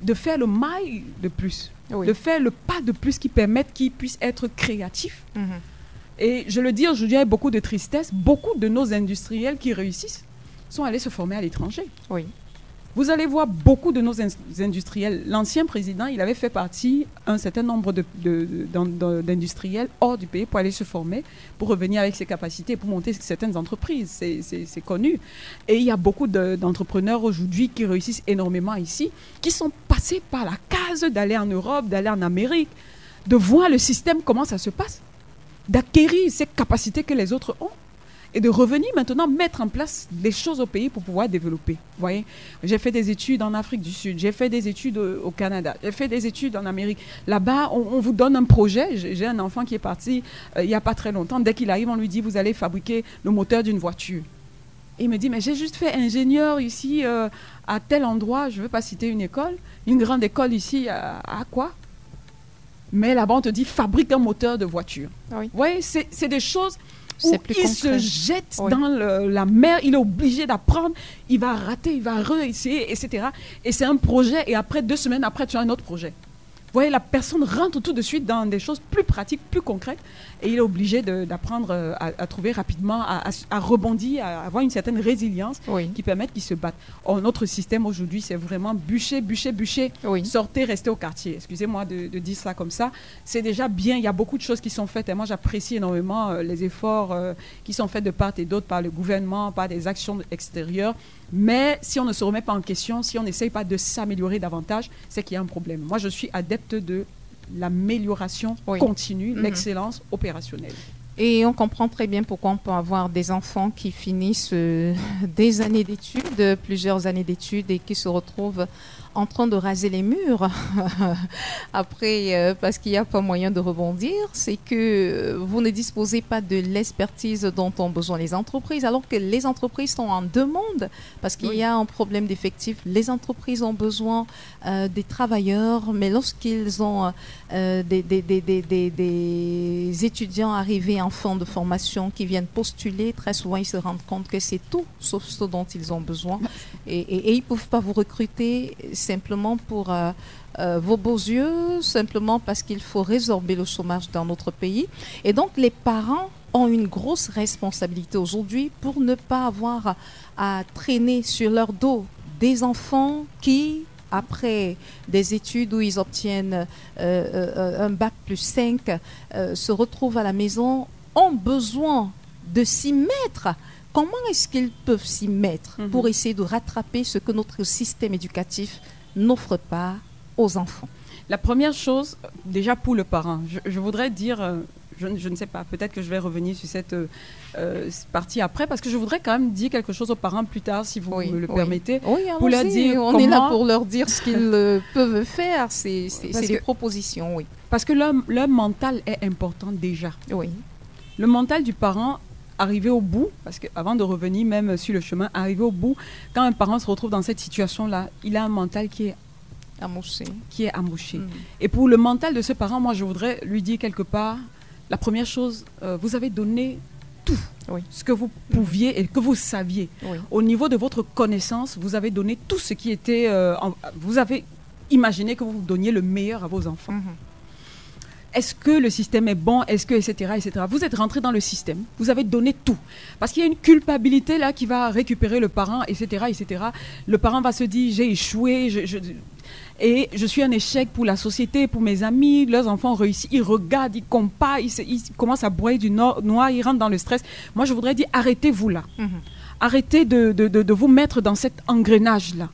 de faire le mail de plus, de faire le pas de plus qui permette qu'il puisse être créatif. Et je le dis aujourd'hui avec beaucoup de tristesse, beaucoup de nos industriels qui réussissent sont allés se former à l'étranger. Oui. Vous allez voir beaucoup de nos industriels. L'ancien président, il avait fait partie un certain nombre d'industriels hors du pays pour aller se former, pour revenir avec ses capacités, pour monter certaines entreprises. C'est connu. Et il y a beaucoup d'entrepreneurs aujourd'hui qui réussissent énormément ici, qui sont passés par la case d'aller en Europe, d'aller en Amérique, de voir le système, comment ça se passe, d'acquérir ces capacités que les autres ont. Et de revenir maintenant mettre en place des choses au pays pour pouvoir développer. Vous voyez, j'ai fait des études en Afrique du Sud, j'ai fait des études au Canada, j'ai fait des études en Amérique. Là-bas, on vous donne un projet. J'ai un enfant qui est parti il n'y a pas très longtemps. Dès qu'il arrive, on lui dit, vous allez fabriquer le moteur d'une voiture. Et il me dit, mais j'ai juste fait ingénieur ici à tel endroit, je ne veux pas citer une école, une grande école ici, à quoi? Mais là-bas, on te dit, fabrique un moteur de voiture. Oui. Vous voyez, c'est des choses... où il se jette dans la mer, il est obligé d'apprendre, il va rater, il va réessayer, etc. Et c'est un projet, et après 2 semaines après, tu as un autre projet. Vous voyez, la personne rentre tout de suite dans des choses plus pratiques, plus concrètes, et il est obligé d'apprendre à trouver rapidement, à rebondir, à avoir une certaine résilience qui permette qu'il se batte. Or, notre système aujourd'hui, c'est vraiment bûcher. Sortez, restez au quartier. Excusez-moi de dire ça comme ça. C'est déjà bien, il y a beaucoup de choses qui sont faites, et moi j'apprécie énormément les efforts qui sont faits de part et d'autre par le gouvernement, par des actions extérieures. Mais si on ne se remet pas en question, si on n'essaye pas de s'améliorer davantage, c'est qu'il y a un problème. Moi, je suis adepte de l'amélioration continue, l'excellence opérationnelle. Et on comprend très bien pourquoi on peut avoir des enfants qui finissent des années d'études, plusieurs années d'études, et qui se retrouvent en train de raser les murs après, parce qu'il n'y a pas moyen de rebondir. C'est que vous ne disposez pas de l'expertise dont ont besoin les entreprises, alors que les entreprises sont en demande, parce qu'il y a un problème d'effectifs. Les entreprises ont besoin des travailleurs, mais lorsqu'ils ont des étudiants arrivés en fin de formation qui viennent postuler, très souvent ils se rendent compte que c'est tout sauf ce dont ils ont besoin, et ils ne peuvent pas vous recruter simplement pour vos beaux yeux, simplement parce qu'il faut résorber le chômage dans notre pays. Et donc les parents ont une grosse responsabilité aujourd'hui pour ne pas avoir à traîner sur leur dos des enfants qui, après des études où ils obtiennent un bac plus 5, se retrouvent à la maison, ont besoin de s'y mettre. Comment est-ce qu'ils peuvent s'y mettre pour essayer de rattraper ce que notre système éducatif n'offre pas aux enfants? La première chose, déjà pour le parent, je voudrais dire, je ne sais pas, peut-être que je vais revenir sur cette partie après, parce que je voudrais quand même dire quelque chose aux parents plus tard, si vous me le permettez. Oui, pour leur dire on est là pour leur dire ce qu'ils peuvent faire, c'est des propositions, oui. Parce que leur mental est important déjà. Oui. Le mental du parent, arriver au bout, parce qu'avant de revenir même sur le chemin, arriver au bout, quand un parent se retrouve dans cette situation-là, il a un mental qui est amouché. Et pour le mental de ce parent, moi je voudrais lui dire quelque part, la première chose, vous avez donné tout, ce que vous pouviez et que vous saviez. Au niveau de votre connaissance, vous avez donné tout ce qui était... vous avez imaginé que vous donniez le meilleur à vos enfants. Est-ce que le système est bon? Est-ce que, etc., etc. Vous êtes rentré dans le système, vous avez donné tout. Parce qu'il y a une culpabilité là qui va récupérer le parent, etc., etc. Le parent va se dire, j'ai échoué, et je suis un échec pour la société, pour mes amis, leurs enfants réussissent, ils regardent, ils comparent, ils commencent à broyer du noir, ils rentrent dans le stress. Moi, je voudrais dire, arrêtez-vous là. Arrêtez de vous mettre dans cet engrenage-là.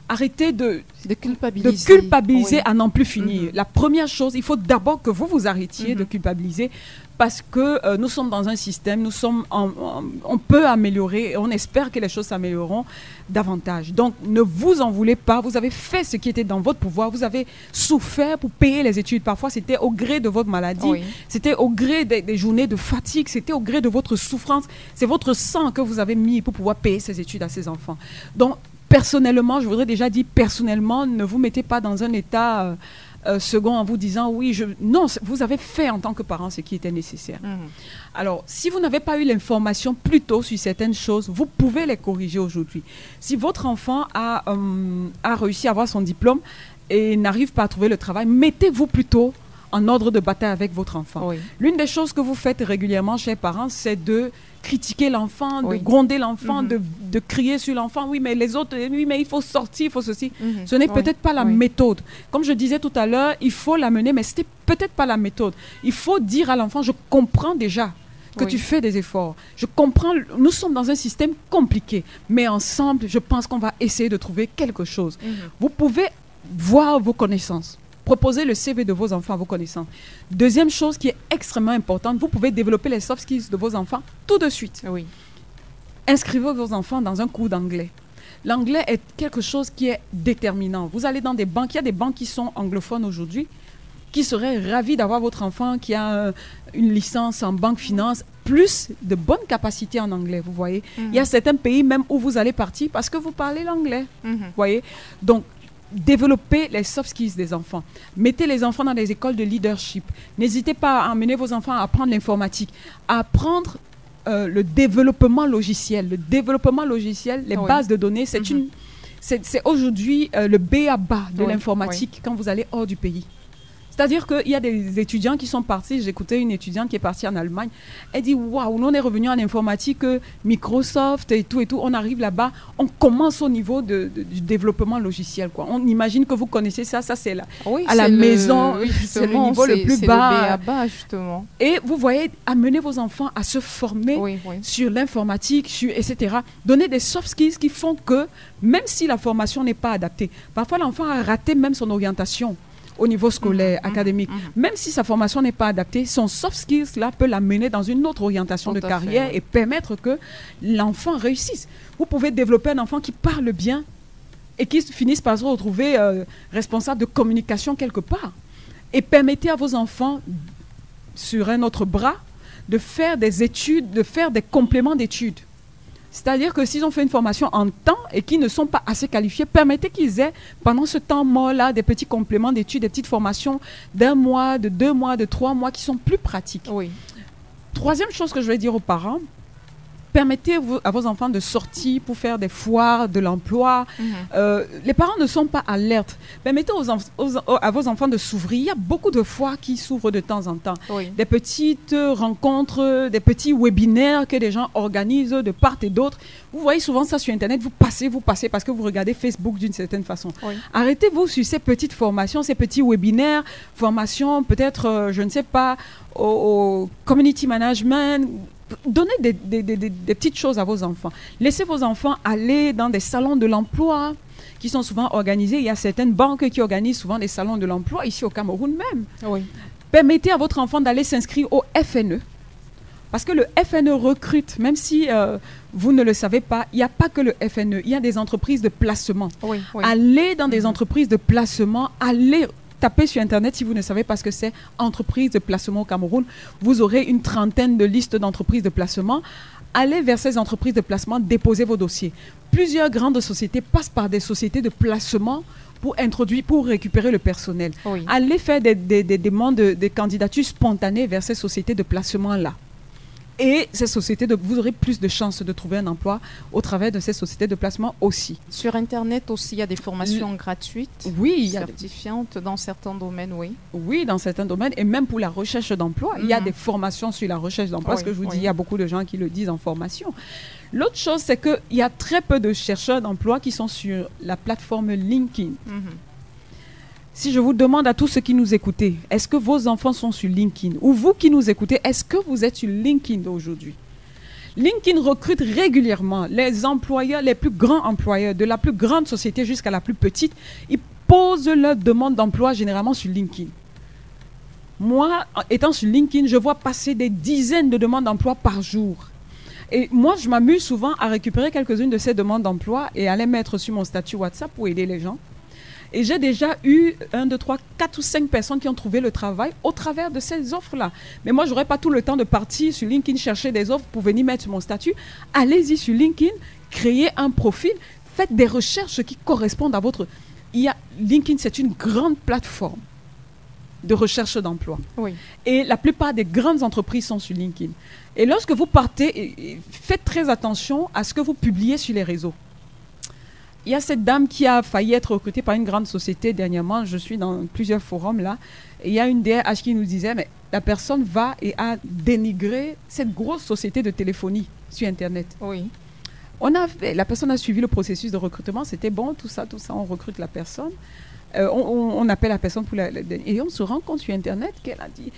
arrêtez de culpabiliser, oui, à n'en plus finir. La première chose, il faut d'abord que vous arrêtiez de culpabiliser, parce que nous sommes dans un système, on peut améliorer, on espère que les choses s'amélioreront davantage. Donc, ne vous en voulez pas. Vous avez fait ce qui était dans votre pouvoir. Vous avez souffert pour payer les études. Parfois, c'était au gré de votre maladie. Oui. C'était au gré des journées de fatigue. C'était au gré de votre souffrance. C'est votre sang que vous avez mis pour pouvoir payer ces études à ces enfants. Donc, personnellement, je voudrais déjà dire personnellement, ne vous mettez pas dans un état... second en vous disant oui, non, vous avez fait en tant que parent ce qui était nécessaire. Alors, si vous n'avez pas eu l'information plus tôt sur certaines choses, vous pouvez les corriger aujourd'hui. Si votre enfant a réussi à avoir son diplôme et n'arrive pas à trouver le travail, mettez-vous plutôt en ordre de bataille avec votre enfant. Oui. L'une des choses que vous faites régulièrement, chers parents, c'est de critiquer l'enfant, de gronder l'enfant, de crier sur l'enfant. Oui, mais les autres, oui, mais il faut sortir, il faut ceci. Ce n'est peut-être pas la méthode. Comme je disais tout à l'heure, il faut l'amener, mais ce n'est peut-être pas la méthode. Il faut dire à l'enfant, je comprends déjà que tu fais des efforts. Je comprends, nous sommes dans un système compliqué, mais ensemble, je pense qu'on va essayer de trouver quelque chose. Vous pouvez voir vos connaissances. Proposez le CV de vos enfants à vos connaissances. Deuxième chose qui est extrêmement importante, vous pouvez développer les soft skills de vos enfants tout de suite. Oui. Inscrivez vos enfants dans un cours d'anglais. L'anglais est quelque chose qui est déterminant. Vous allez dans des banques, il y a des banques qui sont anglophones aujourd'hui, qui seraient ravis d'avoir votre enfant qui a une licence en banque finance, plus de bonnes capacités en anglais, vous voyez. Il y a certains pays même où vous allez partir parce que vous parlez l'anglais, vous voyez. Donc, développez les soft skills des enfants. Mettez les enfants dans des écoles de leadership. N'hésitez pas à amener vos enfants à apprendre l'informatique, à apprendre le développement logiciel. Le développement logiciel, les bases de données, c'est aujourd'hui le b.a.-ba de l'informatique quand vous allez hors du pays. C'est-à-dire qu'il y a des étudiants qui sont partis. J'écoutais une étudiante qui est partie en Allemagne. Elle dit, waouh, nous on est revenu en informatique, Microsoft et tout. On arrive là-bas, on commence au niveau du développement logiciel, quoi. On imagine que vous connaissez ça c'est là. Oui, à la maison, c'est le niveau le plus bas. Le bas, justement. Et vous voyez, amener vos enfants à se former sur l'informatique, etc. Donner des soft skills qui font que, même si la formation n'est pas adaptée, parfois l'enfant a raté même son orientation au niveau scolaire, académique. Même si sa formation n'est pas adaptée, son soft skills là peut l'amener dans une autre orientation de carrière et permettre que l'enfant réussisse. Vous pouvez développer un enfant qui parle bien et qui finisse par se retrouver responsable de communication quelque part. Et permettez à vos enfants, sur un autre bras, de faire des études, de faire des compléments d'études. C'est-à-dire que s'ils ont fait une formation en temps et qu'ils ne sont pas assez qualifiés, permettez qu'ils aient, pendant ce temps mort-là, des petits compléments d'études, des petites formations d'1 mois, de 2 mois, de 3 mois qui sont plus pratiques. Oui. Troisième chose que je vais dire aux parents, permettez à vos enfants de sortir pour faire des foires de l'emploi. Les parents ne sont pas alertes. Permettez à vos enfants de s'ouvrir. Il y a beaucoup de foires qui s'ouvrent de temps en temps. Oui. Des petites rencontres, des petits webinaires que des gens organisent de part et d'autre. Vous voyez souvent ça sur Internet. Vous passez parce que vous regardez Facebook d'une certaine façon. Oui. Arrêtez-vous sur ces petites formations, ces petits webinaires, formations peut-être, je ne sais pas, au community management. Donnez des petites choses à vos enfants. Laissez vos enfants aller dans des salons de l'emploi qui sont souvent organisés. Il y a certaines banques qui organisent souvent des salons de l'emploi, ici au Cameroun même. Oui. Permettez à votre enfant d'aller s'inscrire au FNE. Parce que le FNE recrute, même si vous ne le savez pas, il n'y a pas que le FNE, il y a des entreprises de placement. Oui, oui. Allez dans des entreprises de placement, allez tapez sur Internet si vous ne savez pas ce que c'est entreprise de placement au Cameroun. Vous aurez une trentaine de listes d'entreprises de placement. Allez vers ces entreprises de placement, déposez vos dossiers. Plusieurs grandes sociétés passent par des sociétés de placement pour récupérer le personnel. Oui. Allez faire des demandes de candidatures spontanées vers ces sociétés de placement-là. Et ces sociétés, vous aurez plus de chances de trouver un emploi au travers de ces sociétés de placement aussi. Sur Internet aussi, il y a des formations gratuites, certifiantes dans certains domaines, oui. Oui, dans certains domaines, et même pour la recherche d'emploi. Il y a des formations sur la recherche d'emploi, ce que je vous dis, il y a beaucoup de gens qui le disent en formation. L'autre chose, c'est qu'il y a très peu de chercheurs d'emploi qui sont sur la plateforme LinkedIn. Si je vous demande à tous ceux qui nous écoutez, est-ce que vos enfants sont sur LinkedIn? Ou vous qui nous écoutez, est-ce que vous êtes sur LinkedIn aujourd'hui? LinkedIn recrute régulièrement les employeurs, les plus grands employeurs, de la plus grande société jusqu'à la plus petite. Ils posent leurs demandes d'emploi généralement sur LinkedIn. Moi, étant sur LinkedIn, je vois passer des dizaines de demandes d'emploi par jour. Et moi, je m'amuse souvent à récupérer quelques-unes de ces demandes d'emploi et à les mettre sur mon statut WhatsApp pour aider les gens. Et j'ai déjà eu 1, 2, 3, 4 ou 5 personnes qui ont trouvé le travail au travers de ces offres-là. Mais moi, je n'aurais pas tout le temps de partir sur LinkedIn chercher des offres pour venir mettre sur mon statut. Allez-y sur LinkedIn, créez un profil, faites des recherches qui correspondent à votre... LinkedIn, c'est une grande plateforme de recherche d'emploi. Oui. Et la plupart des grandes entreprises sont sur LinkedIn. Et lorsque vous partez, faites très attention à ce que vous publiez sur les réseaux. Il y a cette dame qui a failli être recrutée par une grande société dernièrement. Je suis dans plusieurs forums là. Et il y a une DRH qui nous disait, mais la personne va et a dénigré cette grosse société de téléphonie sur Internet. Oui. La personne a suivi le processus de recrutement. C'était bon, tout ça, on recrute la personne. On appelle la personne pour et on se rend compte sur Internet qu'elle a dit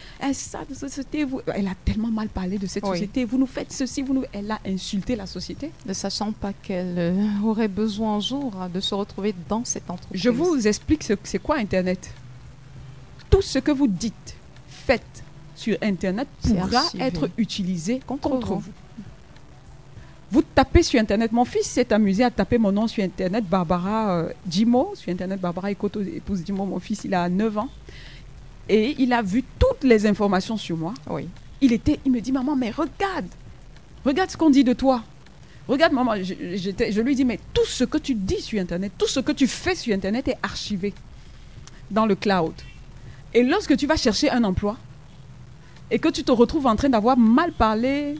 société, elle a tellement mal parlé de cette société, vous nous faites ceci, elle a insulté la société. Ne sachant pas qu'elle aurait besoin un jour de se retrouver dans cette entreprise. Je vous explique c'est quoi Internet. Tout ce que vous dites, faites sur Internet pourra être utilisé contre vous. Vous tapez sur Internet. Mon fils s'est amusé à taper mon nom sur Internet, Barbara Djimo. Sur Internet, Barbara Ekoto, épouse Djimo. Mon fils, il a 9 ans. Et il a vu toutes les informations sur moi. Oui. Il me dit, maman, mais regarde ce qu'on dit de toi. Regarde, maman. Je lui dis, mais tout ce que tu dis sur Internet, tout ce que tu fais sur Internet est archivé dans le cloud. Et lorsque tu vas chercher un emploi et que tu te retrouves en train d'avoir mal parlé,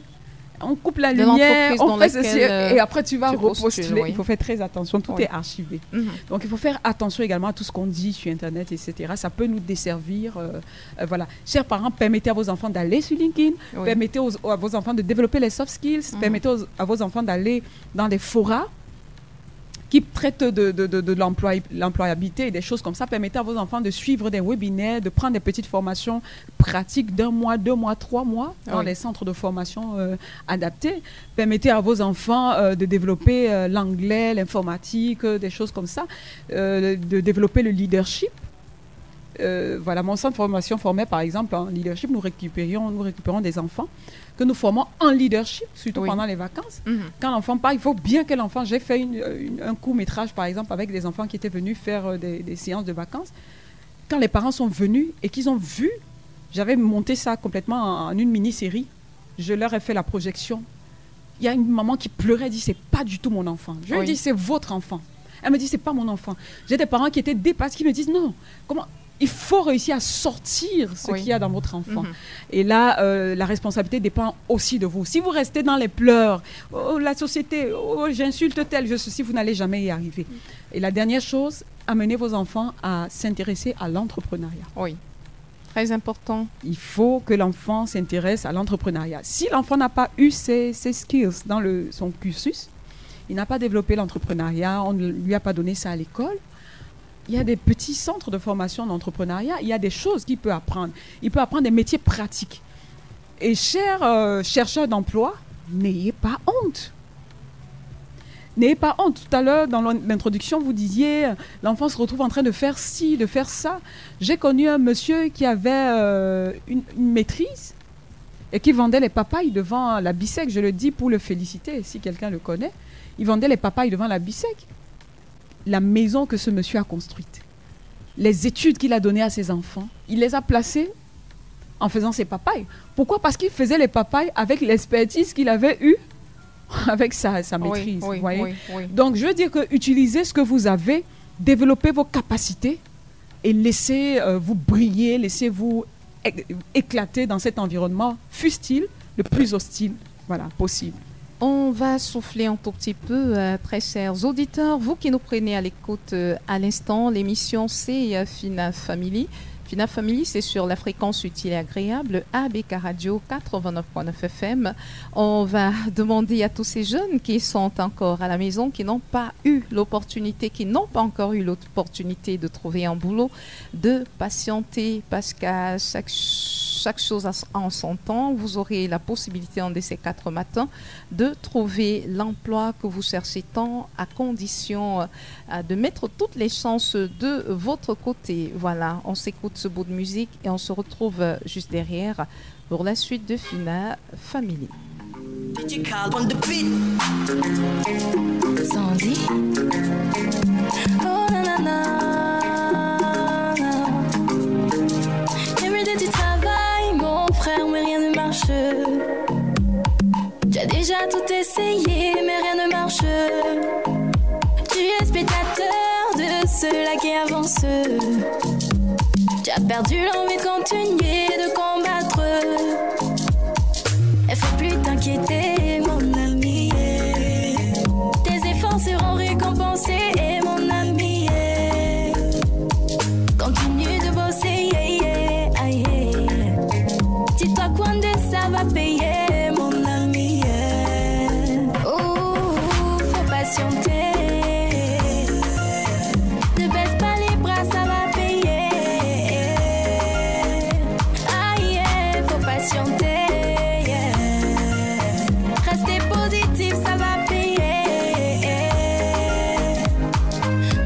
on coupe la lumière, on fait ceci, et après tu vas repostuler. Oui. Il faut faire très attention, tout est archivé. Donc il faut faire attention également à tout ce qu'on dit sur Internet, etc. Ça peut nous desservir. Voilà. Chers parents, permettez à vos enfants d'aller sur LinkedIn, permettez à vos enfants de développer les soft skills, permettez à vos enfants d'aller dans des forums qui traitent de l'employabilité et des choses comme ça. Permettez à vos enfants de suivre des webinaires, de prendre des petites formations pratiques d'1 mois, 2 mois, 3 mois dans les centres de formation adaptés. Permettez à vos enfants de développer l'anglais, l'informatique, des choses comme ça, de développer le leadership. Voilà, mon centre de formation formait par exemple en leadership, nous récupérons des enfants que nous formons en leadership, surtout pendant les vacances. Quand l'enfant part, il faut bien que l'enfant... J'ai fait un court-métrage, par exemple, avec des enfants qui étaient venus faire des séances de vacances. Quand les parents sont venus et qu'ils ont vu, j'avais monté ça complètement en une mini-série. Je leur ai fait la projection. Il y a une maman qui pleurait, elle dit, c'est pas du tout mon enfant. Je lui ai dit, c'est votre enfant. Elle me dit, c'est pas mon enfant. J'ai des parents qui étaient dépassés, qui me disent, non, comment... Il faut réussir à sortir ce qu'il y a dans votre enfant. Et là, la responsabilité dépend aussi de vous. Si vous restez dans les pleurs, oh, la société, oh, j'insulte tel, ceci, vous n'allez jamais y arriver. Et la dernière chose, amenez vos enfants à s'intéresser à l'entrepreneuriat. Oui, très important. Il faut que l'enfant s'intéresse à l'entrepreneuriat. Si l'enfant n'a pas eu ces skills dans son cursus, il n'a pas développé l'entrepreneuriat, on ne lui a pas donné ça à l'école, il y a des petits centres de formation d'entrepreneuriat, il y a des choses qu'il peut apprendre. Il peut apprendre des métiers pratiques. Et chers chercheurs d'emploi, n'ayez pas honte. N'ayez pas honte. Tout à l'heure, dans l'introduction, vous disiez, l'enfant se retrouve en train de faire ci, de faire ça. J'ai connu un monsieur qui avait une maîtrise et qui vendait les papayes devant la BICEC. Je le dis pour le féliciter, si quelqu'un le connaît. Il vendait les papayes devant la BICEC. La maison que ce monsieur a construite, les études qu'il a données à ses enfants, il les a placées en faisant ses papayes. Pourquoi? Parce qu'il faisait les papayes avec l'expertise qu'il avait eue avec sa maîtrise. Vous voyez? Donc, je veux dire que utilisez ce que vous avez, développez vos capacités et laissez vous briller, laissez-vous éclater dans cet environnement, fût-il le plus hostile possible. On va souffler un tout petit peu, très chers auditeurs. Vous qui nous prenez à l'écoute à l'instant, l'émission c'est Fina Family. Fina Family, c'est sur la fréquence utile et agréable ABK Radio 89.9 FM. On va demander à tous ces jeunes qui sont encore à la maison, qui n'ont pas eu l'opportunité, qui n'ont pas encore eu l'opportunité de trouver un boulot, de patienter parce qu'à chaque chaque chose en son temps. Vous aurez la possibilité en de ces 4 matins de trouver l'emploi que vous cherchez tant, à condition de mettre toutes les chances de votre côté. Voilà, on s'écoute ce bout de musique et on se retrouve juste derrière pour la suite de Fina Family. Sandy. Oh na na na. Everyday tu travailles, mon frère, mais rien ne marche. Tu as déjà tout essayé, mais rien ne marche. Tu es spectateur de ceux-là qui avancent. Tu as perdu l'envie de continuer de combattre. Il faut plus t'inquiéter, mon ami. Tes efforts seront récompensés, mon ami. Continue de bosser, dis-toi quand ça va payer, mon ami. Oh, faut patienter. Ne baisse pas les bras, ça va payer. Faut patienter. Restez positif, ça va payer.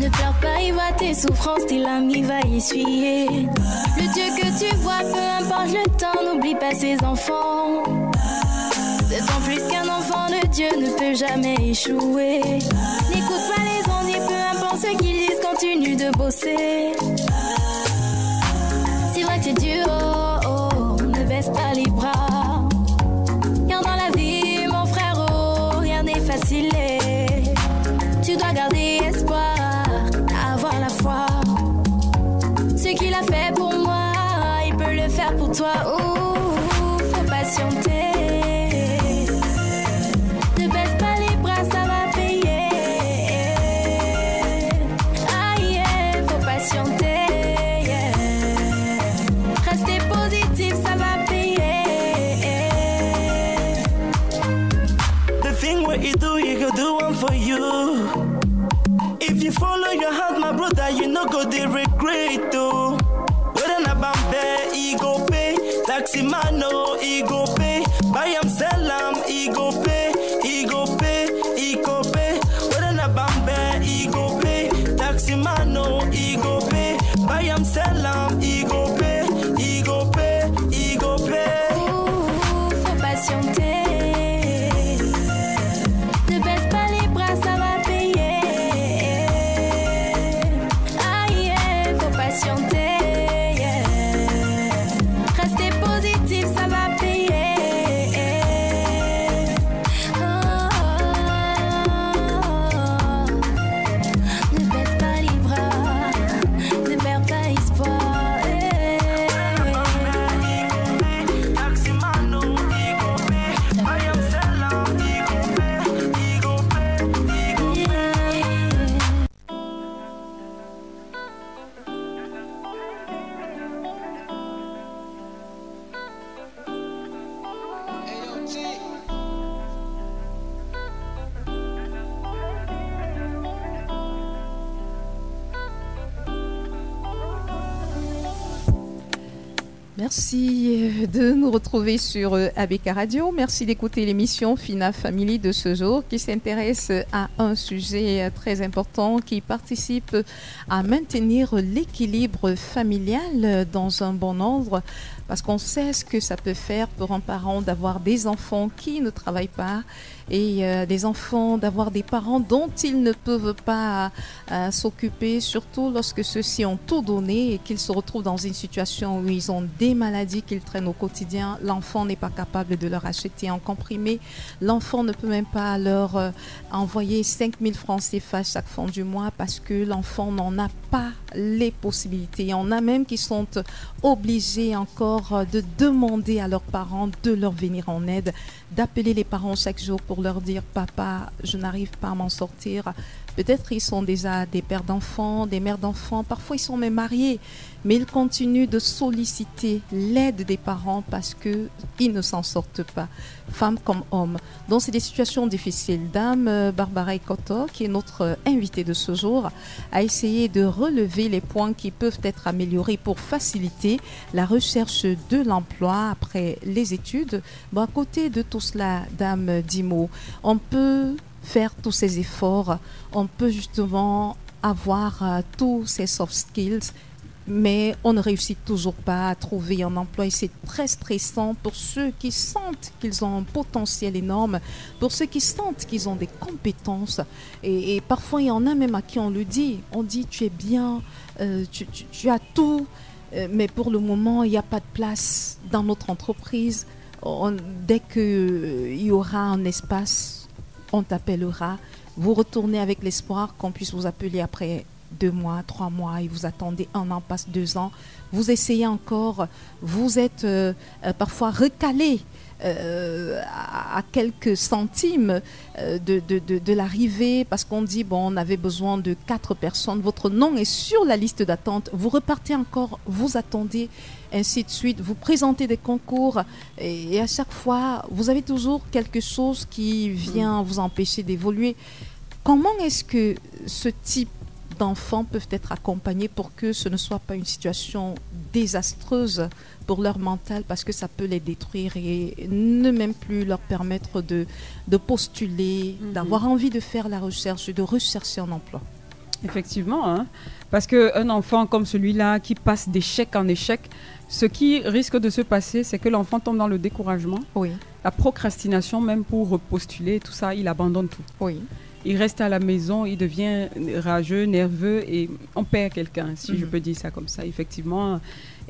Ne pleure pas, il voit tes souffrances, tes larmes, il va essuyer. Le Dieu que tu vois, peu importe le temps, n'oublie pas ses enfants. D'autant plus qu'un enfant de Dieu ne peut jamais échouer. N'écoute pas les ondits, peu importe ce qu'ils disent, continue de bosser. C'est vrai que c'est dur, ne baisse pas les bras. Car dans la vie, mon frère, rien n'est facile. Tu dois garder espoir, avoir la foi. Ce qu'il a fait pour moi, il peut le faire pour toi. Faut patienter. Ne baisse pas les bras, ça va payer. Faut patienter. Restez positif, ça va payer. The thing what you go do one for you. If you follow your heart, my brother, you no go dey regret though. Whether na bambe, he go pay. Taxi man, no, he go pay. Buy am, sell am, he go pay. He go pay, he go pay. Whether na bambe, he go pay. Taxi man, no, he go pay. Buy am, sell am, he go pay. He go pay, he go pay. Faut patienter. Ne baisse pas les bras, ça va payer. Faut patienter. Restez positif, ça va payer. Ne baisse pas les bras, ne perds pas espoir. Taxi man, no, he go pay. Buy am, sell am, he go pay. He go pay, he go pay. Merci de nous retrouver sur ABK Radio. Merci d'écouter l'émission Fina Family de ce jour qui s'intéresse à un sujet très important qui participe à maintenir l'équilibre familial dans un bon ordre parce qu'on sait ce que ça peut faire pour un parent d'avoir des enfants qui ne travaillent pas et des enfants d'avoir des parents dont ils ne peuvent pas s'occuper, surtout lorsque ceux-ci ont tout donné et qu'ils se retrouvent dans une situation où ils ont des maladies qu'ils traînent au quotidien. L'enfant n'est pas capable de leur acheter un comprimé. L'enfant ne peut même pas leur envoyer 5 000 francs CFA chaque fin du mois parce que l'enfant n'en a pas les possibilités. Il y en a même qui sont obligés encore de demander à leurs parents de leur venir en aide, d'appeler les parents chaque jour pour leur dire « Papa, je n'arrive pas à m'en sortir ». Peut-être ils sont déjà des pères d'enfants, des mères d'enfants, parfois ils sont même mariés, mais ils continuent de solliciter l'aide des parents parce qu'ils ne s'en sortent pas, femmes comme hommes. Donc c'est des situations difficiles. Dame Barbara Ikoto, qui est notre invitée de ce jour, a essayé de relever les points qui peuvent être améliorés pour faciliter la recherche de l'emploi après les études. Bon, à côté de tout cela, Dame Dimo, on peut faire tous ces efforts, on peut justement avoir tous ces soft skills, mais on ne réussit toujours pas à trouver un emploi et c'est très stressant pour ceux qui sentent qu'ils ont un potentiel énorme, pour ceux qui sentent qu'ils ont des compétences et parfois il y en a même à qui on le dit, on dit tu es bien, tu as tout, mais pour le moment il n'y a pas de place dans notre entreprise. Dès qu'il y aura un espace, on t'appellera. Vous retournez avec l'espoir qu'on puisse vous appeler après 2 mois, 3 mois et vous attendez 1 an, passe 2 ans. Vous essayez encore, vous êtes parfois recalé à quelques centimes de l'arrivée parce qu'on dit bon, on avait besoin de 4 personnes, votre nom est sur la liste d'attente, vous repartez encore, vous attendez, ainsi de suite, vous présentez des concours et à chaque fois vous avez toujours quelque chose qui vient vous empêcher d'évoluer. Comment est-ce que ce type d'enfants peuvent être accompagnés pour que ce ne soit pas une situation désastreuse pour leur mental parce que ça peut les détruire et ne même plus leur permettre de postuler, d'avoir envie de faire la recherche, de rechercher un emploi. Effectivement, hein, parce qu'un enfant comme celui-là qui passe d'échec en échec, ce qui risque de se passer, c'est que l'enfant tombe dans le découragement, oui, la procrastination même pour repostuler, tout ça, il abandonne tout. Oui. Il reste à la maison, il devient rageux, nerveux et on perd quelqu'un, si je peux dire ça comme ça, effectivement.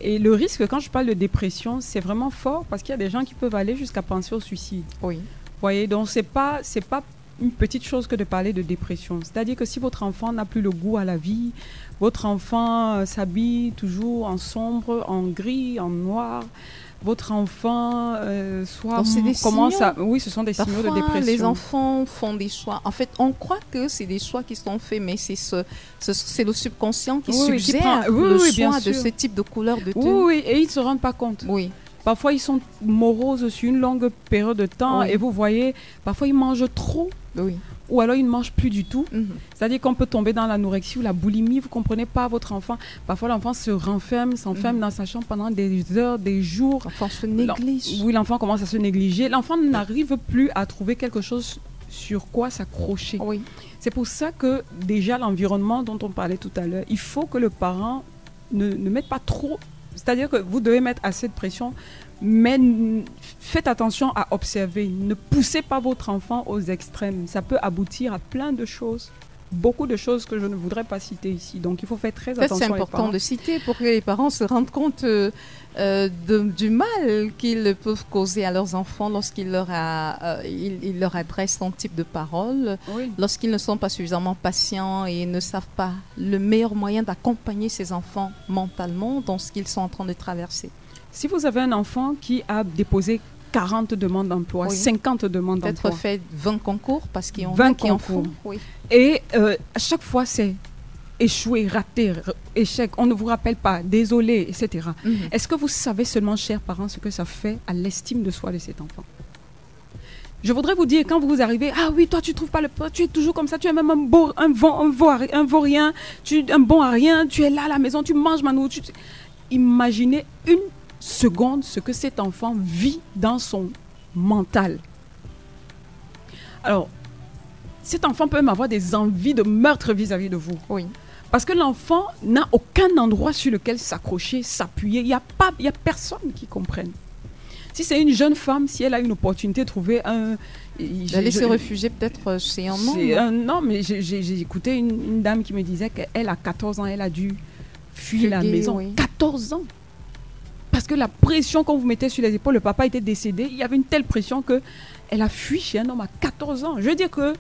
Et le risque, quand je parle de dépression, c'est vraiment fort parce qu'il y a des gens qui peuvent aller jusqu'à penser au suicide. Oui. Vous voyez, donc c'est pas une petite chose que de parler de dépression. C'est-à-dire que si votre enfant n'a plus le goût à la vie, votre enfant s'habille toujours en sombre, en gris, en noir, votre enfant commence à... Oui, ce sont des signaux de dépression. Les enfants font des choix. En fait, on croit que c'est des choix qui sont faits, mais c'est le subconscient qui suggère le choix de ce type de couleur de tenue. Oui, et ils ne se rendent pas compte. Oui. Parfois, ils sont moroses sur une longue période de temps et vous voyez, parfois, ils mangent trop. Oui. Ou alors, ils ne mangent plus du tout. C'est-à-dire qu'on peut tomber dans l'anorexie ou la boulimie. Vous ne comprenez pas votre enfant. Parfois, l'enfant se s'enferme dans sa chambre pendant des heures, des jours. L'enfant se néglige. Oui, l'enfant commence à se négliger. L'enfant n'arrive plus à trouver quelque chose sur quoi s'accrocher. Oui. C'est pour ça que déjà, l'environnement dont on parlait tout à l'heure, il faut que le parent ne mette pas trop... C'est-à-dire que vous devez mettre assez de pression, mais faites attention à observer. Ne poussez pas votre enfant aux extrêmes. Ça peut aboutir à plein de choses. Beaucoup de choses que je ne voudrais pas citer ici. Donc, il faut faire très attention. C'est important de citer pour que les parents se rendent compte du mal qu'ils peuvent causer à leurs enfants lorsqu'ils leur adressent un type de parole, lorsqu'ils ne sont pas suffisamment patients et ne savent pas le meilleur moyen d'accompagner ces enfants mentalement dans ce qu'ils sont en train de traverser. Si vous avez un enfant qui a déposé 40 demandes d'emploi, 50 demandes d'emploi. Peut-être fait 20 concours parce qu'il y en a qui en font. Oui. Et à chaque fois, c'est échoué, raté, échec, on ne vous rappelle pas, désolé, etc. Est-ce que vous savez seulement, chers parents, ce que ça fait à l'estime de soi de cet enfant? Je voudrais vous dire, quand vous arrivez, ah oui, toi tu trouves pas le poste, tu es toujours comme ça, tu es même un vaurien, un bon à rien, tu es là à la maison, tu manges ma nourriture. Imaginez une seconde ce que cet enfant vit dans son mental. Alors, cet enfant peut même avoir des envies de meurtre vis-à-vis de vous. Oui. Parce que l'enfant n'a aucun endroit sur lequel s'accrocher, s'appuyer. Il n'y a personne qui comprenne. Si c'est une jeune femme, si elle a une opportunité de trouver un... D'aller se réfugier peut-être chez un homme. Non, mais j'ai écouté une dame qui me disait qu'elle a 14 ans, elle a dû fuir la maison. Oui. 14 ans. Parce que la pression qu'on vous mettait sur les épaules, le papa était décédé, il y avait une telle pression qu'elle a fui chez un homme à 14 ans. Je veux dire que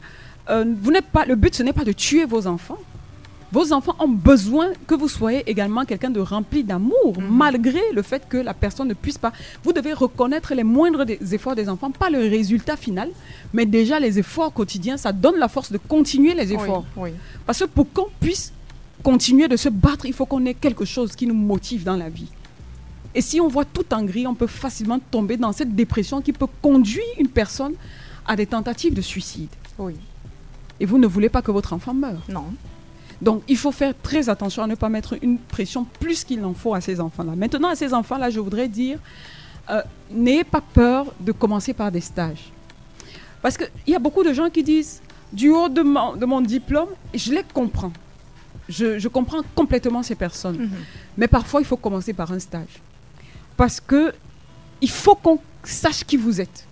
le but, ce n'est pas de tuer vos enfants. Vos enfants ont besoin que vous soyez également quelqu'un de rempli d'amour, malgré le fait que la personne ne puisse pas. Vous devez reconnaître les moindres des efforts des enfants, pas le résultat final, mais déjà les efforts quotidiens, ça donne la force de continuer les efforts. Oui. Parce que pour qu'on puisse continuer de se battre, il faut qu'on ait quelque chose qui nous motive dans la vie. Et si on voit tout en gris, on peut facilement tomber dans cette dépression qui peut conduire une personne à des tentatives de suicide. Oui. Et vous ne voulez pas que votre enfant meure. Non. Donc, il faut faire très attention à ne pas mettre une pression plus qu'il n'en faut à ces enfants-là. Maintenant, à ces enfants-là, je voudrais dire, n'ayez pas peur de commencer par des stages. Parce qu'il y a beaucoup de gens qui disent, du haut de mon diplôme, je les comprends. Je comprends complètement ces personnes. Mais parfois, il faut commencer par un stage. Parce qu'il faut qu'on sache qui vous êtes.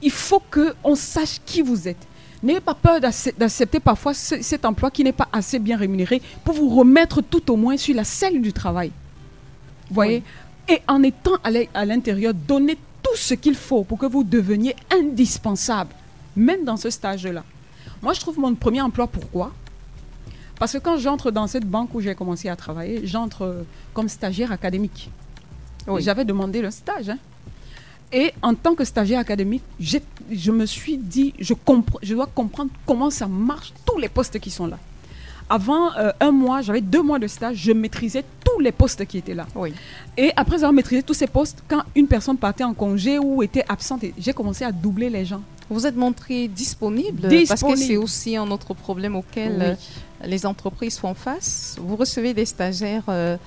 Il faut qu'on sache qui vous êtes. N'ayez pas peur d'accepter parfois cet emploi qui n'est pas assez bien rémunéré pour vous remettre tout au moins sur la selle du travail. Vous voyez? Et en étant à l'intérieur, donnez tout ce qu'il faut pour que vous deveniez indispensable, même dans ce stage-là. Moi, je trouve mon premier emploi, pourquoi? Parce que quand j'entre dans cette banque où j'ai commencé à travailler, j'entre comme stagiaire académique. Oui. J'avais demandé le stage, hein. Et en tant que stagiaire académique, je me suis dit, je dois comprendre comment ça marche, tous les postes qui sont là. Avant un mois, j'avais 2 mois de stage, je maîtrisais tous les postes qui étaient là. Oui. Et après avoir maîtrisé tous ces postes, quand une personne partait en congé ou était absente, j'ai commencé à doubler les gens. Vous êtes montré disponible. Parce que c'est aussi un autre problème auquel les entreprises font face. Vous recevez des stagiaires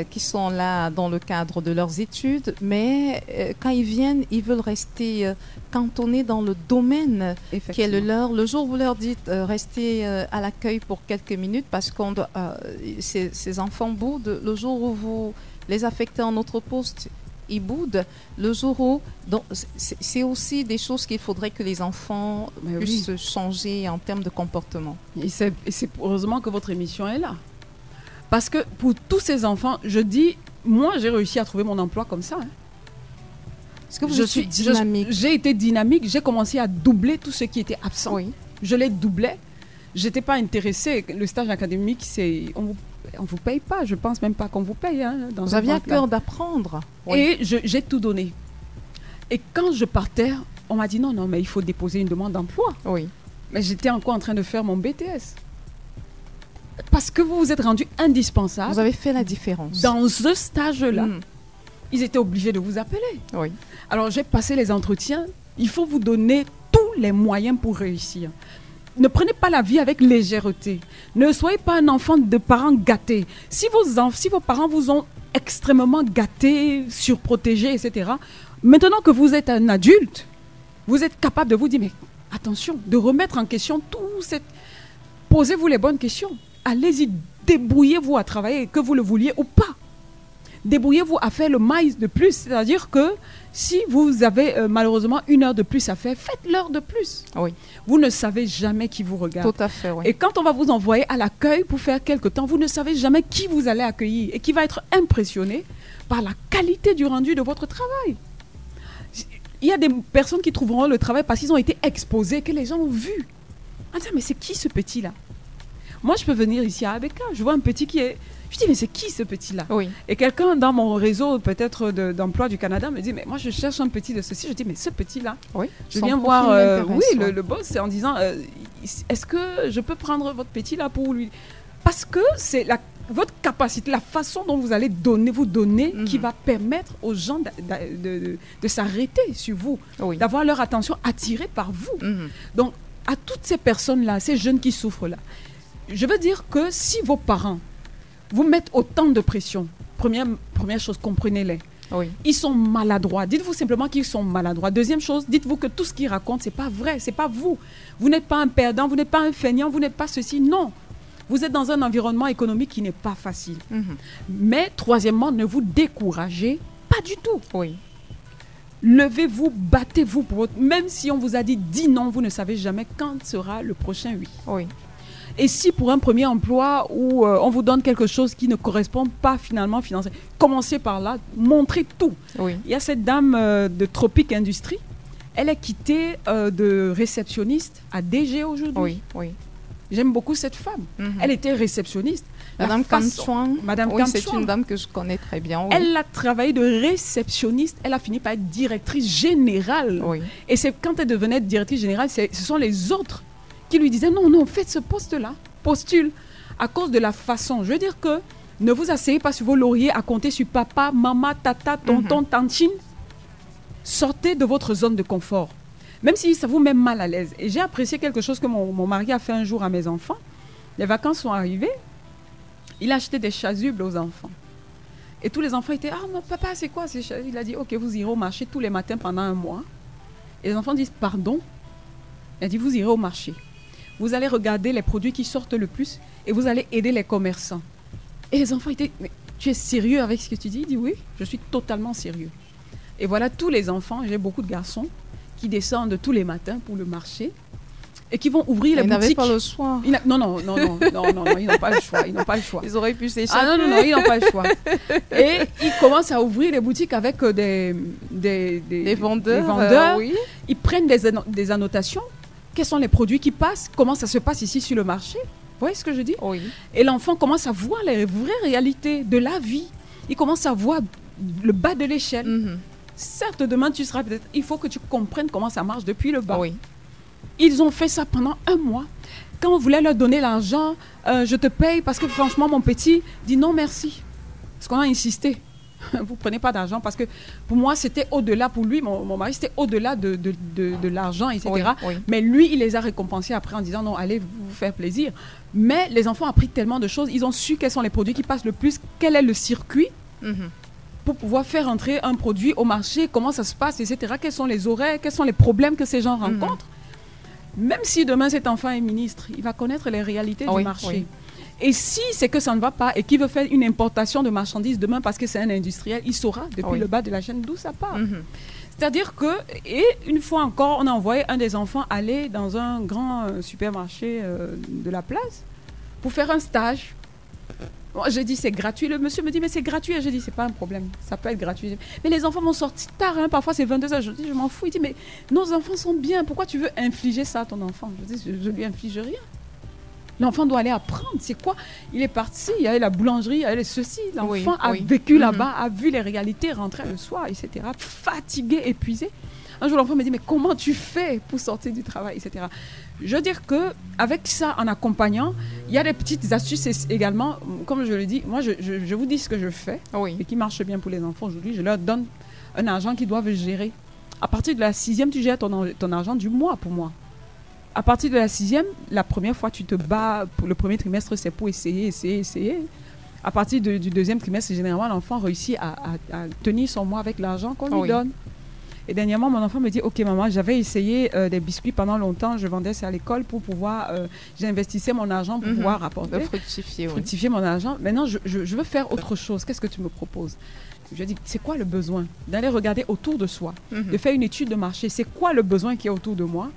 qui sont là dans le cadre de leurs études, mais quand ils viennent, ils veulent rester cantonnés dans le domaine qui est le leur. Le jour où vous leur dites restez à l'accueil pour quelques minutes parce que ces enfants boudent, le jour où vous les affectez en autre poste, ils boudent. Le jour où... Donc, c'est aussi des choses qu'il faudrait que les enfants puissent changer en termes de comportement. Et c'est heureusement que votre émission est là. Parce que pour tous ces enfants, je dis, moi j'ai réussi à trouver mon emploi comme ça. Hein. Est-ce que vous êtes dynamique? J'ai été dynamique, j'ai commencé à doubler tout ce qui était absent. Oui. Je les doublais. Je n'étais pas intéressée. Le stage académique, on ne vous paye pas. Je ne pense même pas qu'on vous paye. Hein, vous aviez à cœur d'apprendre. Et j'ai tout donné. Et quand je partais, on m'a dit non, mais il faut déposer une demande d'emploi. Oui. Mais j'étais encore en train de faire mon BTS. Parce que vous vous êtes rendu indispensable. Vous avez fait la différence. Dans ce stage-là, ils étaient obligés de vous appeler. Oui. Alors, j'ai passé les entretiens. Il faut vous donner tous les moyens pour réussir. Ne prenez pas la vie avec légèreté. Ne soyez pas un enfant de parents gâtés. Si vos parents vous ont extrêmement gâté, surprotégé, etc., maintenant que vous êtes un adulte, vous êtes capable de vous dire, mais attention, de remettre en question tout cette... Posez-vous les bonnes questions. Allez-y, débrouillez-vous à travailler, que vous le vouliez ou pas. Débrouillez-vous à faire le maïs de plus. C'est-à-dire que si vous avez malheureusement 1 heure de plus à faire, faites l'heure de plus. Oui. Vous ne savez jamais qui vous regarde. Tout à fait, oui. Et quand on va vous envoyer à l'accueil pour faire quelque temps, vous ne savez jamais qui vous allez accueillir et qui va être impressionné par la qualité du rendu de votre travail. Il y a des personnes qui trouveront le travail parce qu'ils ont été exposés, que les gens ont vu. On dit, mais c'est qui ce petit-là? Moi, je peux venir ici à Abeka, je vois un petit qui est... Je dis, mais c'est qui ce petit-là? Oui. Et quelqu'un dans mon réseau, peut-être d'emploi du Canada, me dit, mais moi, je cherche un petit de ceci. Je dis, mais ce petit-là, oui, je viens voir le boss en disant, est-ce que je peux prendre votre petit-là pour lui... Parce que c'est votre capacité, la façon dont vous allez vous donner qui va permettre aux gens de s'arrêter sur vous, d'avoir leur attention attirée par vous. Donc, à toutes ces personnes-là, ces jeunes qui souffrent là, je veux dire que si vos parents vous mettent autant de pression, première chose, comprenez-les. Oui. Ils sont maladroits. Dites-vous simplement qu'ils sont maladroits. Deuxième chose, dites-vous que tout ce qu'ils racontent, ce n'est pas vrai, ce n'est pas vous. Vous n'êtes pas un perdant, vous n'êtes pas un feignant, vous n'êtes pas ceci. Non. Vous êtes dans un environnement économique qui n'est pas facile. Mais troisièmement, ne vous découragez pas du tout. Oui. Levez-vous, battez-vous pour votre... Même si on vous a dit 10 non, vous ne savez jamais quand sera le prochain oui. Oui. Et si pour un premier emploi où on vous donne quelque chose qui ne correspond pas finalement financièrement, commencez par là, montrez tout. Oui. Il y a cette dame de Tropic Industries, elle est quittée de réceptionniste à DG aujourd'hui. Oui, oui. J'aime beaucoup cette femme. Elle était réceptionniste. Madame Kanchuan. Madame Oui, Kanchuan. c'est une dame que je connais très bien. Oui. Elle a travaillé de réceptionniste. Elle a fini par être directrice générale. Oui. Et c'est quand elle devenait directrice générale, ce sont les autres qui lui disaient non, faites ce poste-là, postule. À cause de la façon. Je veux dire que ne vous asseyez pas sur vos lauriers à compter sur papa, maman, tata, tonton, tantine. Sortez de votre zone de confort. Même si ça vous met mal à l'aise. Et j'ai apprécié quelque chose que mon mari a fait un jour à mes enfants. Les vacances sont arrivées. Il a acheté des chasubles aux enfants. Et tous les enfants étaient « Ah, mon papa, c'est quoi ces chasubles ?» Il a dit « Ok, vous irez au marché tous les matins pendant un mois. » Et les enfants disent « Pardon ?» Il a dit « Vous irez au marché. Vous allez regarder les produits qui sortent le plus et vous allez aider les commerçants. » Et les enfants étaient « Mais tu es sérieux avec ce que tu dis ?» Il dit « Oui, je suis totalement sérieux. » Et voilà tous les enfants, j'ai beaucoup de garçons qui descendent tous les matins pour le marché et qui vont ouvrir les boutiques. Ils n'avaient pas le choix. Non, ils n'ont pas le choix. Ils n'ont pas le choix. Ils auraient pu s'échapper. Ah non, ils n'ont pas le choix. Et ils commencent à ouvrir les boutiques avec des vendeurs. Oui. Ils prennent des annotations. Quels sont les produits qui passent? Comment ça se passe ici sur le marché? Vous voyez ce que je dis? Oui. Et l'enfant commence à voir les vraies réalités de la vie. Il commence à voir le bas de l'échelle. Certes, demain, tu seras peut-être... Il faut que tu comprennes comment ça marche depuis le bas. Oui. Ils ont fait ça pendant un mois. Quand on voulait leur donner l'argent, je te paye parce que franchement, mon petit dit non, merci. Parce qu'on a insisté. Vous ne prenez pas d'argent parce que pour moi, c'était au-delà. Pour lui, mon mari, c'était au-delà de l'argent, etc. Oui. Mais lui, il les a récompensés après en disant non, allez vous faire plaisir. Mais les enfants ont appris tellement de choses. Ils ont su quels sont les produits qui passent le plus, quel est le circuit pour pouvoir faire entrer un produit au marché, comment ça se passe, etc. Quels sont les horaires, quels sont les problèmes que ces gens rencontrent. Même si demain cet enfant est ministre, il va connaître les réalités du marché. Oui. Et si c'est que ça ne va pas et qu'il veut faire une importation de marchandises demain parce que c'est un industriel, il saura depuis le bas de la chaîne d'où ça part. C'est-à-dire que, et une fois encore, on a envoyé un des enfants aller dans un grand supermarché de la place pour faire un stage. Moi, j'ai dit c'est gratuit. Le monsieur me dit mais c'est gratuit. Et j'ai dit c'est pas un problème, ça peut être gratuit. Mais les enfants m'ont sorti tard, parfois c'est 22h. Je dis je m'en fous. Il dit mais nos enfants sont bien. Pourquoi tu veux infliger ça à ton enfant? Je dis je lui inflige rien. L'enfant doit aller apprendre. C'est quoi? Il est parti, il y avait la boulangerie, il y avait ceci. L'enfant a vécu là-bas, a vu les réalités, rentrer le soir, etc. Fatigué, épuisé. Un jour, l'enfant me dit mais comment tu fais pour sortir du travail, etc. Je veux dire qu'avec ça, en accompagnant, il y a des petites astuces également. Comme je le dis, moi, je vous dis ce que je fais et qui marche bien pour les enfants aujourd'hui. Je leur donne un argent qu'ils doivent gérer. À partir de la 6e, tu gères ton argent du mois pour moi. À partir de la 6e, la première fois, tu te bats. Pour le premier trimestre, c'est pour essayer. À partir du 2e trimestre, généralement, l'enfant réussit à tenir son mois avec l'argent qu'on lui donne. Et dernièrement, mon enfant me dit, ok maman, j'avais essayé des biscuits pendant longtemps, je vendais ça à l'école pour pouvoir, j'investissais mon argent pour pouvoir rapporter. Fructifier mon argent. Maintenant, je veux faire autre chose. Qu'est-ce que tu me proposes? Je dis, c'est quoi le besoin? D'aller regarder autour de soi, de faire une étude de marché. C'est quoi le besoin qui est autour de moi?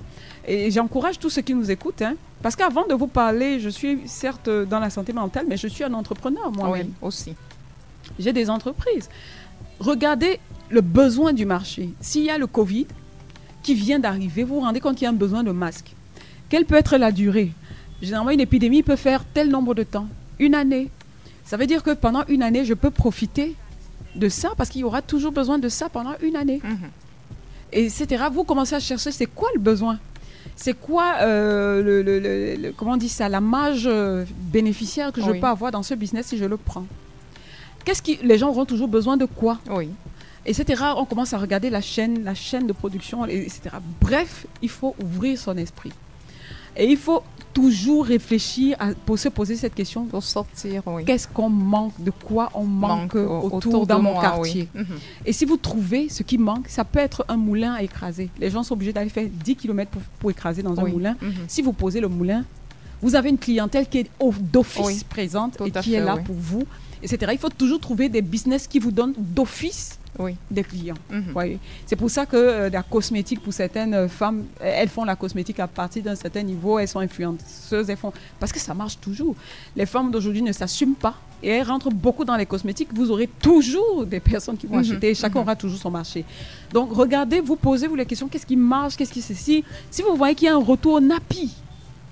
Et j'encourage tous ceux qui nous écoutent, parce qu'avant de vous parler, je suis certes dans la santé mentale, mais je suis un entrepreneur moi-même. Oui, aussi. J'ai des entreprises. Regardez le besoin du marché. S'il y a le Covid qui vient d'arriver, vous vous rendez compte qu'il y a un besoin de masques. Quelle peut être la durée? Généralement, une épidémie peut faire tel nombre de temps. 1 année. Ça veut dire que pendant 1 année, je peux profiter de ça parce qu'il y aura toujours besoin de ça pendant 1 année. Et etc. Vous commencez à chercher, c'est quoi le besoin? C'est quoi comment on dit ça, la marge bénéficiaire que je peux avoir dans ce business si je le prends? Les gens auront toujours besoin de quoi? Etc. On commence à regarder la chaîne de production, etc. Bref, il faut ouvrir son esprit. Et il faut toujours réfléchir pour se poser cette question. Pour sortir, Qu'est-ce qu'on manque? De quoi on manque autour dans mon quartier? Et si vous trouvez ce qui manque, ça peut être un moulin à écraser. Les gens sont obligés d'aller faire 10 km pour écraser dans un moulin. Si vous posez le moulin, vous avez une clientèle qui est d'office présente et qui est là pour vous, etc. Il faut toujours trouver des business qui vous donnent d'office des clients. C'est pour ça que la cosmétique, pour certaines femmes, elles font la cosmétique à partir d'un certain niveau, elles sont influenceuses, parce que ça marche toujours. Les femmes d'aujourd'hui ne s'assument pas et elles rentrent beaucoup dans les cosmétiques. Vous aurez toujours des personnes qui vont acheter et chacun aura toujours son marché. Donc regardez, vous posez-vous les questions, qu'est-ce qui marche, qu'est-ce qui c'est si vous voyez qu'il y a un retour nappy,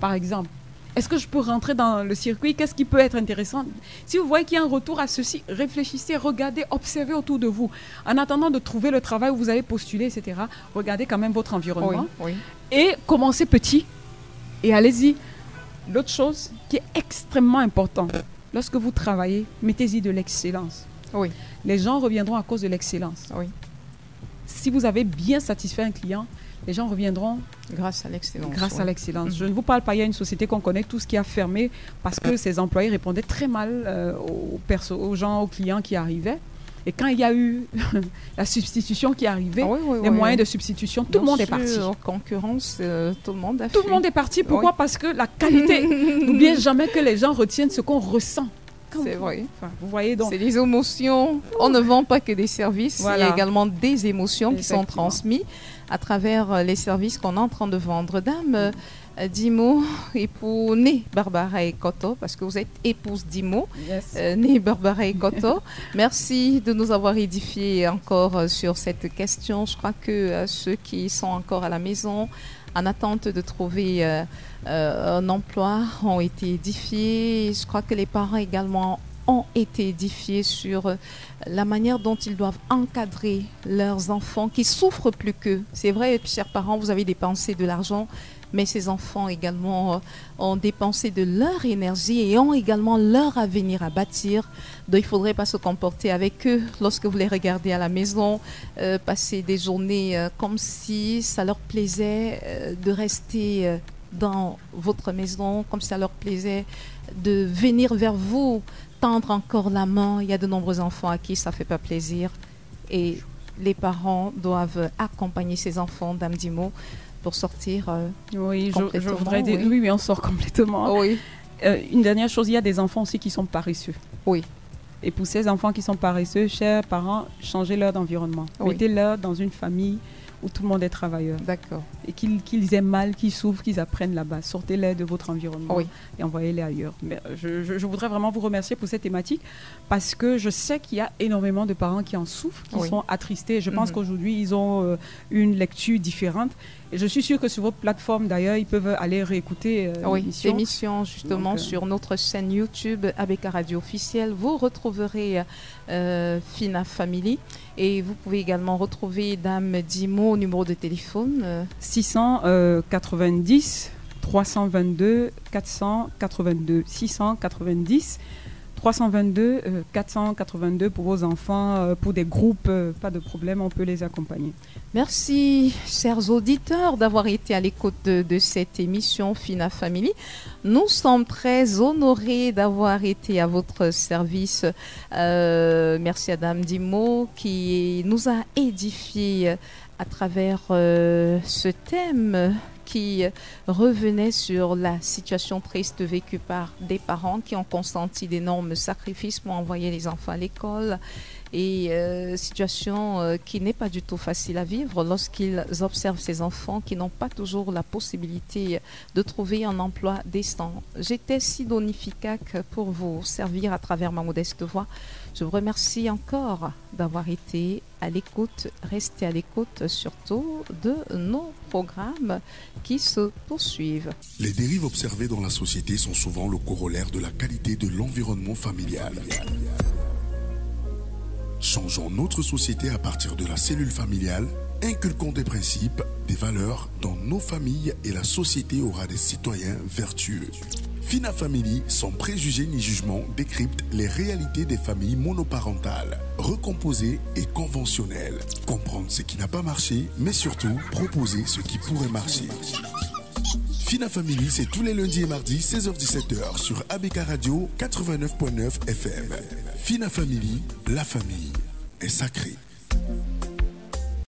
par exemple, Est-ce que je peux rentrer dans le circuit? Qu'est-ce qui peut être intéressant? Si vous voyez qu'il y a un retour à ceci, réfléchissez, regardez, observez autour de vous. En attendant de trouver le travail où vous allez postuler, etc., regardez quand même votre environnement. Oui. Et commencez petit et allez-y. L'autre chose qui est extrêmement importante, lorsque vous travaillez, mettez-y de l'excellence. Oui. Les gens reviendront à cause de l'excellence. Oui. Si vous avez bien satisfait un client, les gens reviendront grâce à l'excellence. Grâce à l'excellence. Je ne vous parle pas, il y a une société qu'on connaît tous qui a fermé parce que ses employés répondaient très mal aux gens, aux clients qui arrivaient. Et quand il y a eu la substitution qui arrivait, les moyens de substitution, tout le monde est parti. En concurrence, tout le monde a Tout le monde est parti. Pourquoi? Parce que la qualité, n'oubliez jamais que les gens retiennent ce qu'on ressent. C'est vrai. Vous voyez donc. C'est les émotions. On ne vend pas que des services. Il y a également des émotions qui sont transmises à travers les services qu'on est en train de vendre. Dame Dimo, époux né Barbara Ekoto, parce que vous êtes épouse Dimo, né Barbara Ekoto. Merci de nous avoir édifiés encore sur cette question. Je crois que ceux qui sont encore à la maison en attente de trouver un emploi ont été édifiés. Je crois que les parents également ont été édifiés sur la manière dont ils doivent encadrer leurs enfants qui souffrent plus qu'eux. C'est vrai, chers parents, vous avez dépensé de l'argent, mais ces enfants également ont dépensé de leur énergie et ont également leur avenir à bâtir. Donc il ne faudrait pas se comporter avec eux lorsque vous les regardez à la maison, passer des journées comme si ça leur plaisait de rester dans votre maison, comme si ça leur plaisait de venir vers vous, tendre encore la main. Il y a de nombreux enfants à qui ça ne fait pas plaisir et les parents doivent accompagner ces enfants, Dame Dimo, pour sortir oui, je voudrais dire, oui, on sort complètement. Oui. Une dernière chose, il y a des enfants aussi qui sont paresseux. Oui. Et pour ces enfants qui sont paresseux, chers parents, changez-leur d'environnement. Oui. Mettez-leur dans une famille où tout le monde est travailleur. D'accord. Et qu'ils aiment mal, qu'ils souffrent, qu'ils apprennent là-bas. Sortez-les de votre environnement et envoyez-les ailleurs. Mais je voudrais vraiment vous remercier pour cette thématique parce que je sais qu'il y a énormément de parents qui en souffrent, qui sont attristés. Je pense qu'aujourd'hui, ils ont une lecture différente. Et je suis sûre que sur votre plateforme, d'ailleurs, ils peuvent aller réécouter l'émission justement sur notre chaîne YouTube ABK Radio officielle. Vous retrouverez Fina Family et vous pouvez également retrouver Dame Dimo au numéro de téléphone 690 322 482 690 322 482 pour vos enfants, pour des groupes, pas de problème, on peut les accompagner. Merci, chers auditeurs, d'avoir été à l'écoute de cette émission Fina Family. Nous sommes très honorés d'avoir été à votre service. Merci à Dame Dimo qui nous a édifiés à travers ce thème qui revenait sur la situation triste vécue par des parents qui ont consenti d'énormes sacrifices pour envoyer les enfants à l'école et situation qui n'est pas du tout facile à vivre lorsqu'ils observent ces enfants qui n'ont pas toujours la possibilité de trouver un emploi décent. J'étais Sidonie Fikak pour vous servir à travers ma modeste voix. Je vous remercie encore d'avoir été à l'écoute. Restez à l'écoute surtout de nos programmes qui se poursuivent. Les dérives observées dans la société sont souvent le corollaire de la qualité de l'environnement familial. Changeons notre société à partir de la cellule familiale, inculquons des principes, des valeurs dans nos familles et la société aura des citoyens vertueux. Fina Family, sans préjugés ni jugement, décrypte les réalités des familles monoparentales, recomposées et conventionnelles. Comprendre ce qui n'a pas marché, mais surtout proposer ce qui pourrait marcher. Fina Family, c'est tous les lundis et mardis, 16h-17h sur ABK Radio 89.9 FM. Fina Family, la famille est sacrée.